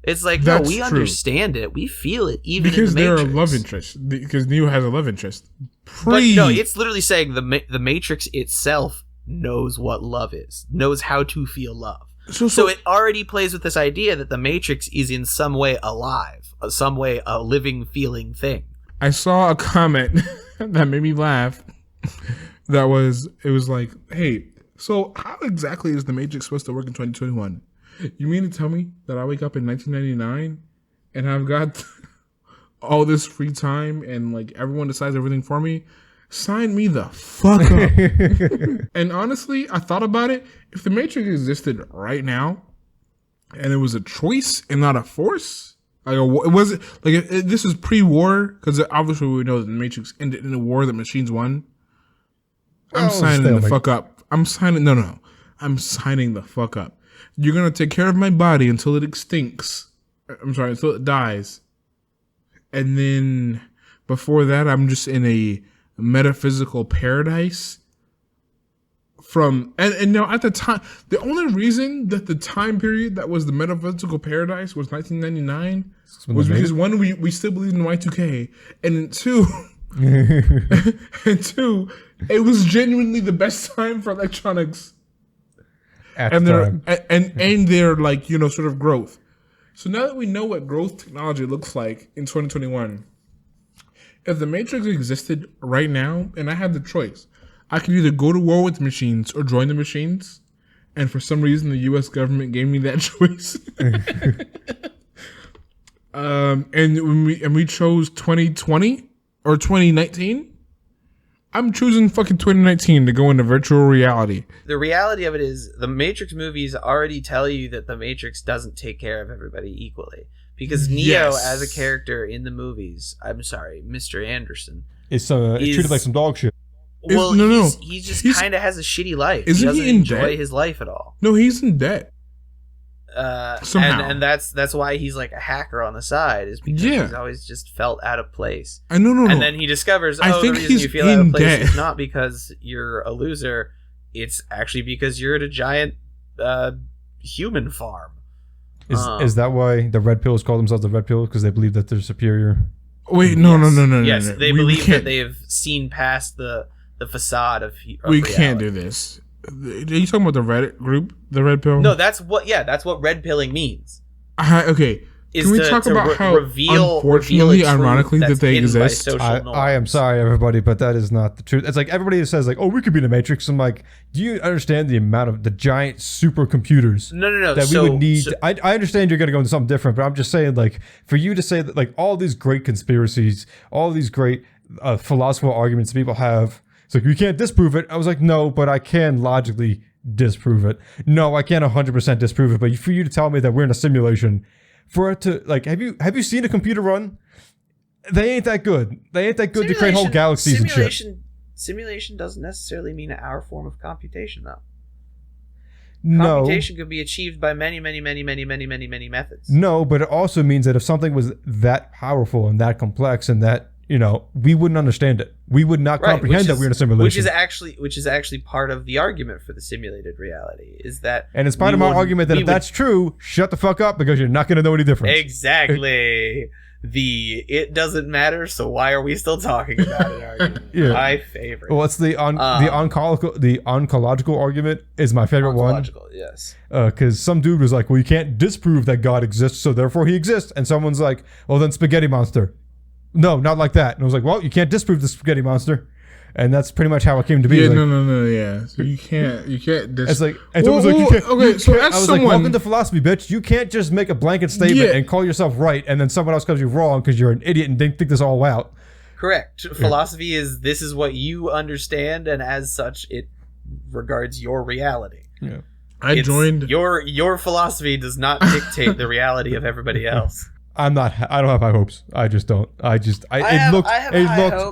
It's like, that's we understand it. We feel it even because in the Matrix. They're a love interest. Because Neo has a love interest. But no, it's literally saying the Matrix itself knows what love is, knows how to feel love. So it already plays with this idea that the Matrix is in some way alive, some way a living, feeling thing. I saw a comment that made me laugh. It was like, hey, so how exactly is the Matrix supposed to work in 2021? You mean to tell me that I wake up in 1999 and I've got all this free time and like everyone decides everything for me? Sign me the fuck up. And honestly, I thought about it. If the Matrix existed right now and it was a choice and not a force, like it wasn't like this is pre-war, because obviously we know that the Matrix ended in a war that machines won. I'm signing the fuck up. I'm signing the fuck up. You're gonna take care of my body until it extincts. Until it dies. And then before that, I'm just in a metaphysical paradise. And now at the time, the only reason that the time period that was the metaphysical paradise was 1999 was because one, we still believed in Y2K, and two, it was genuinely the best time for electronics and their like sort of growth. So now that we know what growth technology looks like in 2021, if the Matrix existed right now and I had the choice, I could either go to war with machines or join the machines, and for some reason the U.S. government gave me that choice. And we chose 2020 or 2019. I'm choosing fucking 2019 to go into virtual reality. The reality of it is the Matrix movies already tell you that the Matrix doesn't take care of everybody equally. Because Neo, as a character in the movies, I'm sorry, Mr. Anderson, It's treated like some dog shit. Well, he just kind of has a shitty life. He doesn't enjoy his life at all. No, he's in debt. Somehow. And that's why he's like a hacker on the side, is because he's always just felt out of place. No. And then he discovers, the reason you feel out of place is not because you're a loser, it's actually because you're at a giant human farm. Is that why the red pills call themselves the red pills? Because they believe that they're superior? Wait, no. Yes, they believe that they have seen past the facade of we reality. Can't do this. Are you talking about the Reddit group, the red pill? No, that's what red pilling means. Okay. Can we talk about how unfortunately, ironically, that they exist? I am sorry, everybody, but that is not the truth. It's like everybody says, like, "Oh, we could be in the Matrix." I'm like, do you understand the amount of the giant supercomputers? No. That we would need. I understand you're going to go into something different, but I'm just saying, like, for you to say that, like, all these great conspiracies, all these great philosophical arguments people have, it's like, you can't disprove it. I was like, no, but I can logically disprove it. No, I can't 100% disprove it. But for you to tell me that we're in a simulation, for it to, like, have you seen a computer run? They ain't that good. They ain't that good to create whole galaxies and shit. Simulation doesn't necessarily mean our form of computation, though. No. Computation could be achieved by many methods. No, but it also means that if something was that powerful and that complex and that, we wouldn't understand it. We would not comprehend that we're in a simulation. Which is actually part of the argument for the simulated reality, is that. And it's part of my argument that if that's true, shut the fuck up, because you're not going to know any difference. Exactly. It doesn't matter, so why are we still talking about it argument? Yeah. My favorite. Well, it's the oncological argument is my favorite one. Yes. Because some dude was like, well, you can't disprove that God exists, so therefore he exists. And someone's like, well, then spaghetti monster. No, not like that. And I was like, well, you can't disprove the spaghetti monster. And that's pretty much how it came to be. Yeah, like, no, yeah. So you can't It's like, and someone's like, you can't. Okay, so as I was like, welcome to philosophy, bitch. You can't just make a blanket statement and call yourself right, and then someone else calls you wrong because you're an idiot and didn't think this all out. Correct. Philosophy is, this is what you understand, and as such, it regards your reality. Yeah. I joined. Your philosophy does not dictate the reality of everybody else. I don't have high hopes. I just don't. It looked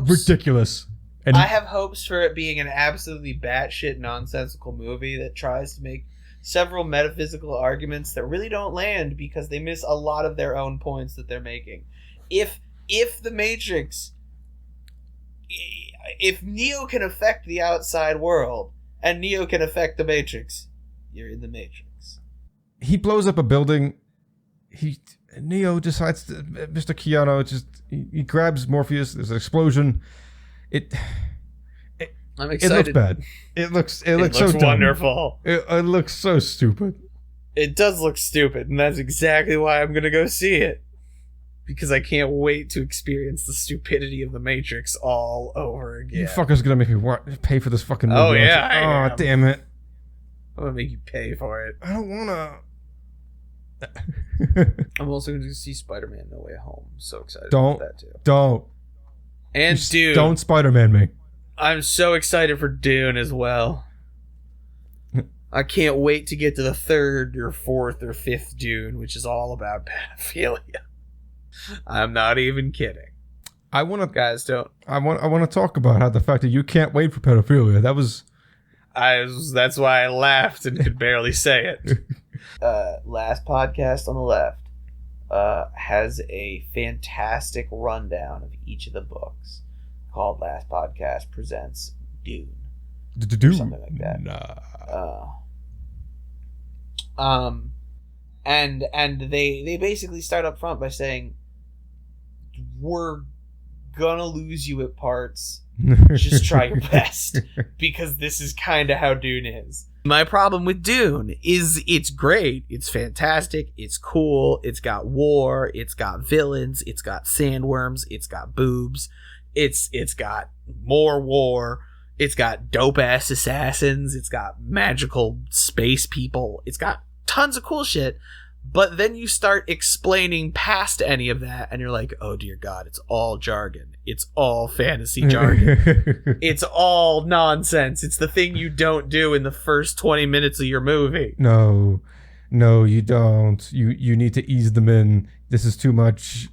ridiculous. And I have hopes for it being an absolutely batshit nonsensical movie that tries to make several metaphysical arguments that really don't land because they miss a lot of their own points that they're making. If the Matrix, if Neo can affect the outside world and Neo can affect the Matrix, you're in the Matrix. He blows up a building. Neo decides to, Mr. Keanu he grabs Morpheus. There's an explosion. I'm excited. It looks bad. It looks so wonderful. It looks so stupid. It does look stupid, and that's exactly why I'm gonna go see it. Because I can't wait to experience the stupidity of the Matrix all over again. You fuckers gonna make me pay for this fucking movie. Oh yeah. Oh damn it. I'm gonna make you pay for it. I don't wanna. I'm also going to see Spider-Man No Way Home. I'm so excited about that too. And Dune. Don't Spider-Man me. I'm so excited for Dune as well. I can't wait to get to the third or fourth or fifth Dune, which is all about pedophilia. I'm not even kidding. I want to talk about how the fact that you can't wait for pedophilia. That's why I laughed and could barely say it. Last Podcast on the Left has a fantastic rundown of each of the books called Last Podcast Presents Dune. Dune? Something like that. And they basically start up front by saying, we're gonna lose you at parts. Just try your best, because this is kind of how Dune is. My problem with Dune is it's great, it's fantastic, it's cool, it's got war, it's got villains, it's got sandworms, it's got boobs, it's got more war, It's got dope ass assassins. It's got magical space people. It's got tons of cool shit. But then you start explaining past any of that, and you're like, oh dear God, it's all jargon. It's all fantasy jargon. It's all nonsense. It's the thing you don't do in the first 20 minutes of your movie. No, you don't. You need to ease them in. This is too much.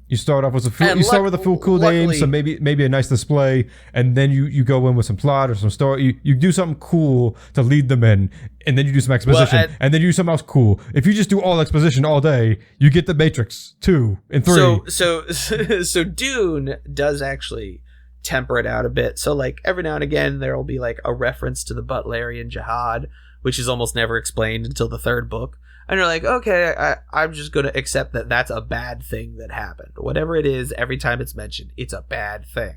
You start off with a full cool name, so maybe a nice display, and then you go in with some plot or some story. You do something cool to lead them in, and then you do some exposition, and then you do something else cool. If you just do all exposition all day, you get the Matrix 2 and 3. So Dune does actually temper it out a bit. So like every now and again there will be like a reference to the Butlerian Jihad, which is almost never explained until the third book. And you're like, okay, I'm just going to accept that that's a bad thing that happened. Whatever it is, every time it's mentioned, it's a bad thing.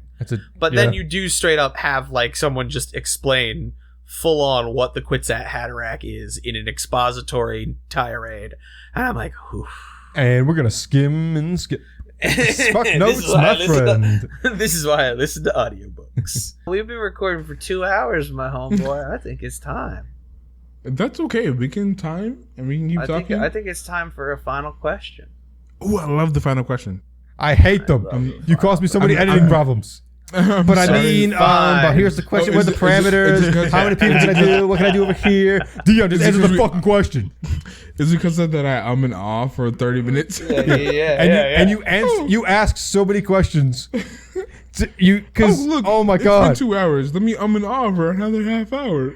But then you do straight up have like someone just explain full on what the Kwisatz Haderach is in an expository tirade. And I'm like, oof. And we're going to skim and skip. Fuck notes, my friend. This is why I listen to audiobooks. We've been recording for 2 hours, my homeboy. I think it's time. That's okay. We can time and we can keep talking. I think it's time for a final question. Oh, I love the final question. I hate them. You caused me so many editing problems. But I mean, but here's the question: what are the parameters? How many people can I do? What can I do over here? Deion, just answer the fucking question. Is it because of that I'm in awe for 30 minutes? And you ask so many questions. Oh my god! It's been 2 hours. Let me in awe for another half hour.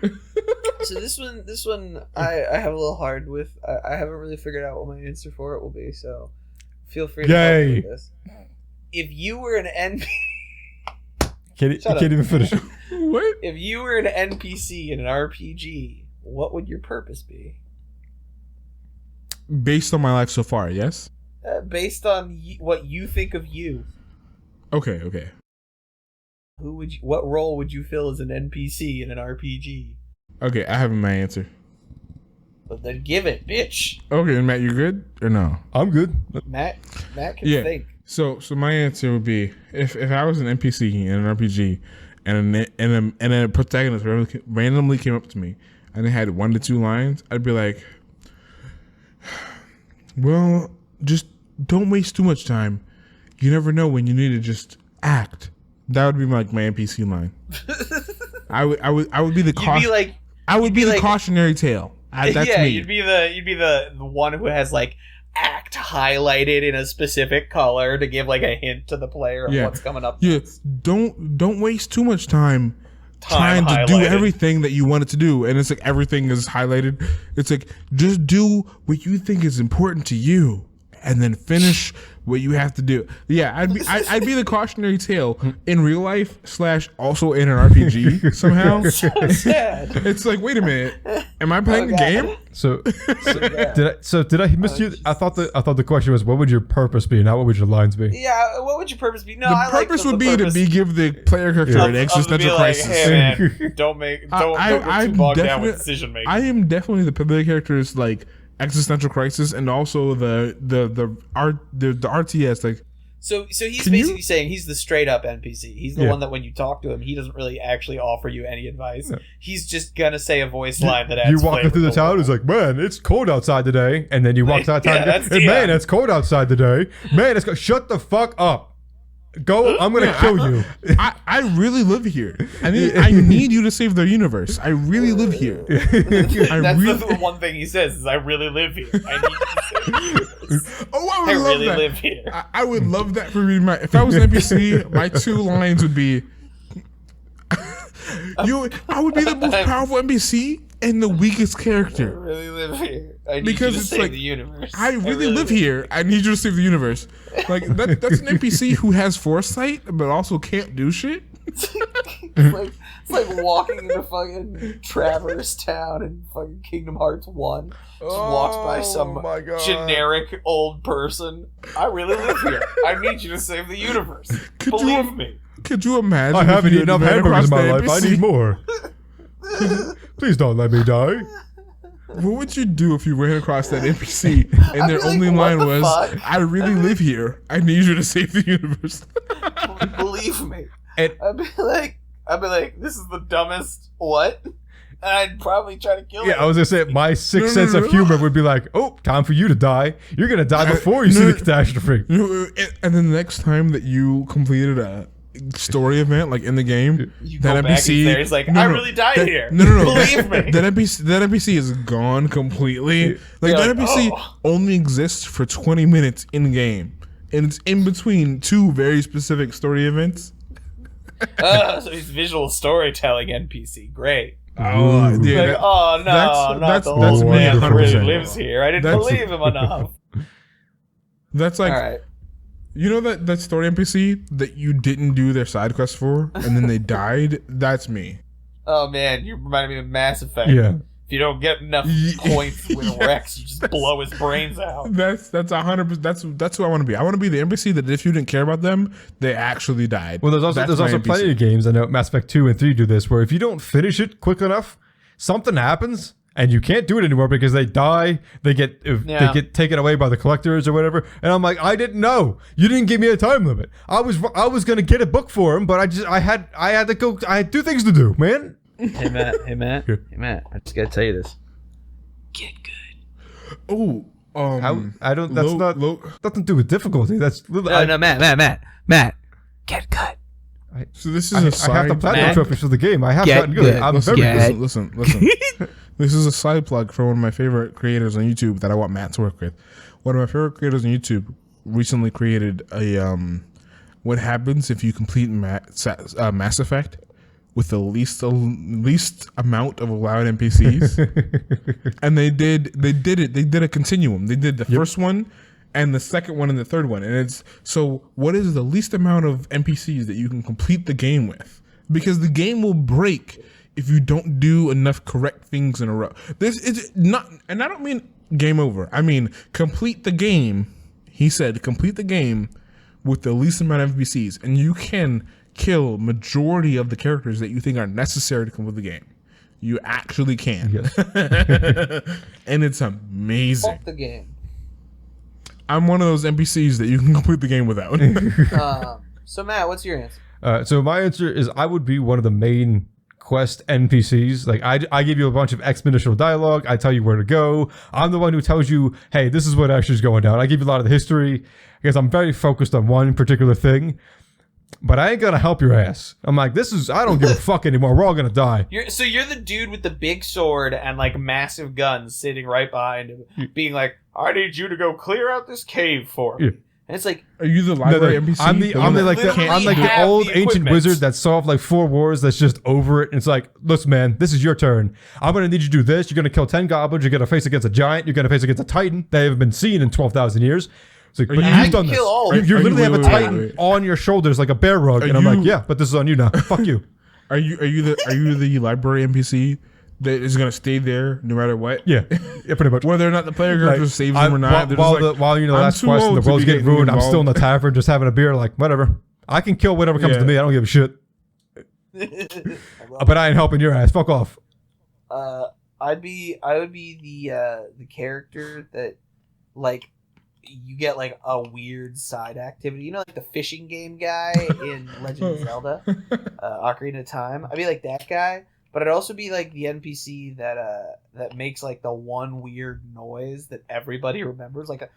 So this one I have a little hard with. I haven't really figured out what my answer for it will be. So feel free to help me with this. If you were an NPC, you can't even finish. What? If you were an NPC in an RPG, what would your purpose be? Based on my life so far, yes. Based on what you think of you. Okay. What role would you fill as an NPC in an RPG? Okay, I have my answer. But then give it, bitch. Okay, Matt, you good or no? I'm good. Matt can think. So my answer would be if I was an NPC in an RPG and a protagonist randomly came up to me and they had 1 to 2 lines, I'd be like, well, just don't waste too much time. You never know when you need to just act. That would be like my NPC line. I would be the cautionary tale. That's me. You'd be the one who has like act highlighted in a specific color to give like a hint to the player of what's coming up. Yeah, don't waste too much time trying to do everything that you wanted to do, and it's like everything is highlighted. It's like just do what you think is important to you, and then finish what you have to do. Yeah, I'd be the cautionary tale in real life / also in an RPG somehow. So sad. It's like, wait a minute, am I playing the game? Did I miss you? I thought the question was, what would your purpose be, not what would your lines be? Yeah, what would your purpose be? No, the purpose would be to give the player character an existential crisis. Hey man, don't get too bogged down with decision making. I am definitely the player character's like existential crisis, and also the RTS like. So he's basically saying he's the straight up NPC. He's the one that when you talk to him, he doesn't really actually offer you any advice. No. He's just gonna say a voice line that adds. You walk through the town, it's like, man, it's cold outside today, and then you walk outside. Man, it's cold outside today. Man, shut the fuck up. Go! I'm gonna kill you. I really live here. I need you to save the universe. I really live here. That's the one thing he says is, "I really live here. I need you to save the universe." Oh, I would love that. Live here. I would love that for me. If I was an NPC, my 2 lines would be, I would be the most powerful NPC and the weakest character. I really live here. I need you to save the universe. I really live here. I need you to save the universe. Like that's an NPC who has foresight but also can't do shit. It's like walking into fucking Traverse Town in fucking Kingdom Hearts 1. Just walks by some generic old person. I really live here. I need you to save the universe. Believe me. Could you imagine? I haven't eaten enough hamburgers in my life. I need more. Please don't let me die. What would you do if you ran across that NPC and their only line was, "I really live here. I need you to save the universe"? Believe me. And I'd be like, this is the dumbest what? And I'd probably try to kill him. yeah, I was gonna say my sixth sense of humor would be like, oh, time for you to die. You're gonna die before you see the catastrophe. And then the next time that you completed a story event, like in the game, You that go back NPC, there, it's like, I really died here. No. Believe me. That NPC is gone completely. Like You're that like, NPC oh. only exists for 20 minutes in game, and it's in between two very specific story events. So he's visual storytelling NPC. Great. Oh, Ooh. dude, Like, oh no, not that's the old me man that really 100%. lives here. I didn't That's- believe him enough. that's like All right. you know that story NPC that you didn't do their side quest for, and then they died. That's me. Oh man, you reminded me of Mass Effect. Yeah. If you don't get enough points with Yes. Rex, you just blow his brains out. That's 100%. That's who I want to be. I want to be the NPC that if you didn't care about them, they actually died. Well, there's That's my also NPC. plenty of games. I know Mass Effect 2 and 3 do this, where if you don't finish it quick enough, something happens and you can't do it anymore because they die. They get taken away by the collectors or whatever. And I'm like, I didn't know. You didn't give me a time limit. I was gonna get a book for him, but I had to go. I had 2 things to do, man. Hey Matt. I just gotta tell you this. Get good. Oh, I don't. That's not nothing to do with difficulty. That's No, Matt. Get good. So this is a side. I have the platinum Matt, trophies for the game. I have get gotten good. good. I'm Listen, very good. listen. This is a side plug for one of my favorite creators on YouTube that I want Matt to work with. One of my favorite creators on YouTube recently created a what happens if you complete Mass Effect with the least amount of allowed NPCs. And they did a continuum. They did the first one and the second one and the third one. And it's so what is the least amount of NPCs that you can complete the game with? Because the game will break if you don't do enough correct things in a row. This is not, and I don't mean game over. I mean complete the game. He said complete the game with the least amount of NPCs, and you can kill majority of the characters that you think are necessary to complete the game. You actually can. Yes. And it's amazing. Fuck the game. I'm one of those NPCs that you can complete the game without. So Matt, what's your answer? So my answer is I would be one of the main quest NPCs. Like I give you a bunch of exponential dialogue. I tell you where to go. I'm the one who tells you, hey, this is what actually is going down. I give you a lot of the history because I'm very focused on one particular thing. But I ain't gonna help your ass. I'm like, I don't give a fuck anymore. We're all gonna die. You're the dude with the big sword and like massive guns sitting right behind him, being like, I need you to go clear out this cave for me. Yeah. And it's like, Are you the library NPC? I'm like the have old the ancient equipment. wizard that solved like 4 wars that's just over it. And it's like, listen, man, this is your turn. I'm gonna need you to do this. You're gonna kill 10 goblins. You're gonna face against a giant. You're gonna face against a titan that haven't been seen in 12,000 years. It's like, but you- you've done this. kill all You of them. literally have a wait, titan on your shoulders like a bear rug, and I'm like, yeah, but this is on you now. Fuck you. Are you the library NPC that is gonna stay there no matter what? Yeah, pretty much. Whether or not the player character Like, saves them or not. they're while just like, while you know I'm last too quest and old the to world's be getting ruined, I'm still in the involved. tavern just having a beer. Like whatever, I can kill whatever comes Yeah. to me. I don't give a shit. But I ain't helping your ass. Fuck off. I would be the character that like you get like a weird side activity. You know, like the fishing game guy in Legend of Zelda, Ocarina of Time. I'd be like that guy, but I'd also be like the NPC that makes like the one weird noise that everybody remembers, like a.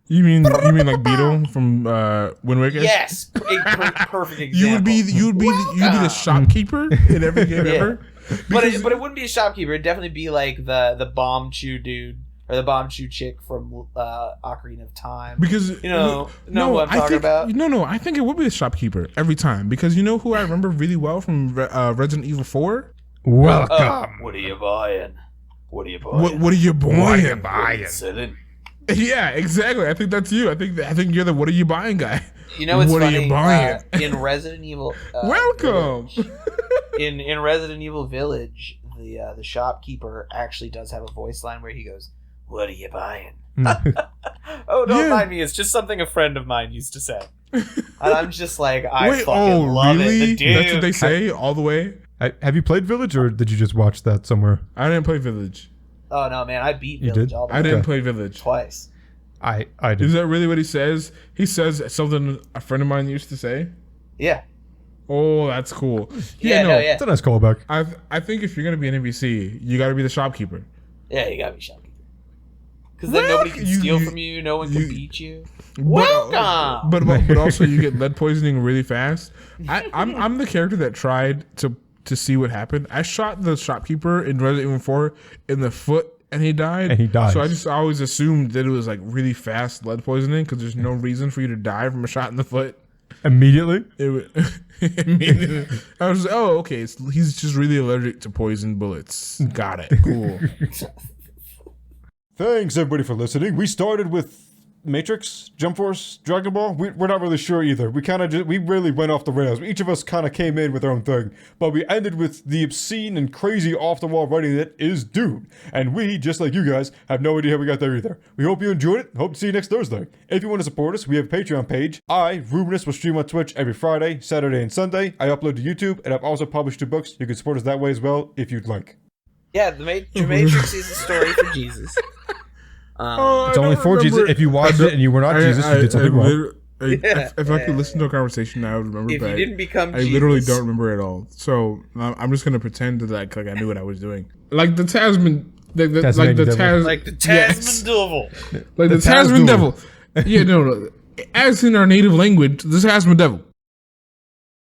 You mean like Beetle from Wind Waker? Yes, perfect example. You would be the shopkeeper in every game Yeah. ever. But it wouldn't be a shopkeeper. It'd definitely be like the bomb chew dude or the bomb chew chick from Ocarina of Time. Because what I'm talking about? No, I think it would be the shopkeeper every time. Because you know who I remember really well from Resident Evil 4? Welcome. What are you buying? What are you buying? What are you buying? What are you selling? Yeah, exactly. I think that's you. I think you're the what are you buying guy. You know what's What funny? are you buying? In Resident Evil, Welcome. Village, in Resident Evil Village, the shopkeeper actually does have a voice line where he goes, "What are you buying?" Oh, don't mind me. It's just something a friend of mine used to say, and I'm just like, I fucking love it. The dude. That's what they say all the way. Have you played Village or did you just watch that somewhere? I didn't play Village. Oh no, man! I beat You Village did? all the I way. didn't play Village. Twice. I did. Is that really what he says? He says something a friend of mine used to say. Yeah. Oh, that's cool. Yeah, no, yeah. It's a nice callback. I think if you're gonna be an NPC, you got to be the shopkeeper. Yeah, you gotta be shopkeeper. Because then nobody can steal from you. No one can beat you. Welcome. But also you get lead poisoning really fast. I'm the character that tried to see what happened. I shot the shopkeeper in Resident Evil 4 in the foot, and he died. And he died. So I just always assumed that it was like really fast lead poisoning because there's no reason for you to die from a shot in the foot. Immediately? Immediately. I was like, oh, okay. He's just really allergic to poison bullets. Got it. Cool. Thanks, everybody, for listening. We started with Matrix, Jump Force, Dragon Ball. We're not really sure either. We really went off the rails. Each of us kind of came in with our own thing. But we ended with the obscene and crazy off-the-wall writing that is Dune. And we, just like you guys, have no idea how we got there either. We hope you enjoyed it. Hope to see you next Thursday. If you want to support us, we have a Patreon page. Rhuminus, will stream on Twitch every Friday, Saturday, and Sunday. I upload to YouTube, and I've also published 2 books. You can support us that way as well, if you'd like. Yeah, the Matrix is a story for Jesus. It's only for Jesus. If you watched it and you were not Jesus, you did something wrong. If I could listen to a conversation, I would remember. If you didn't become I Jesus. literally don't remember it all. So I'm just gonna pretend that like I knew what I was doing. Like the Tasman, like the Tasman devil. Like the Tasman devil. Yeah, no. As in our native language, the Tasman devil.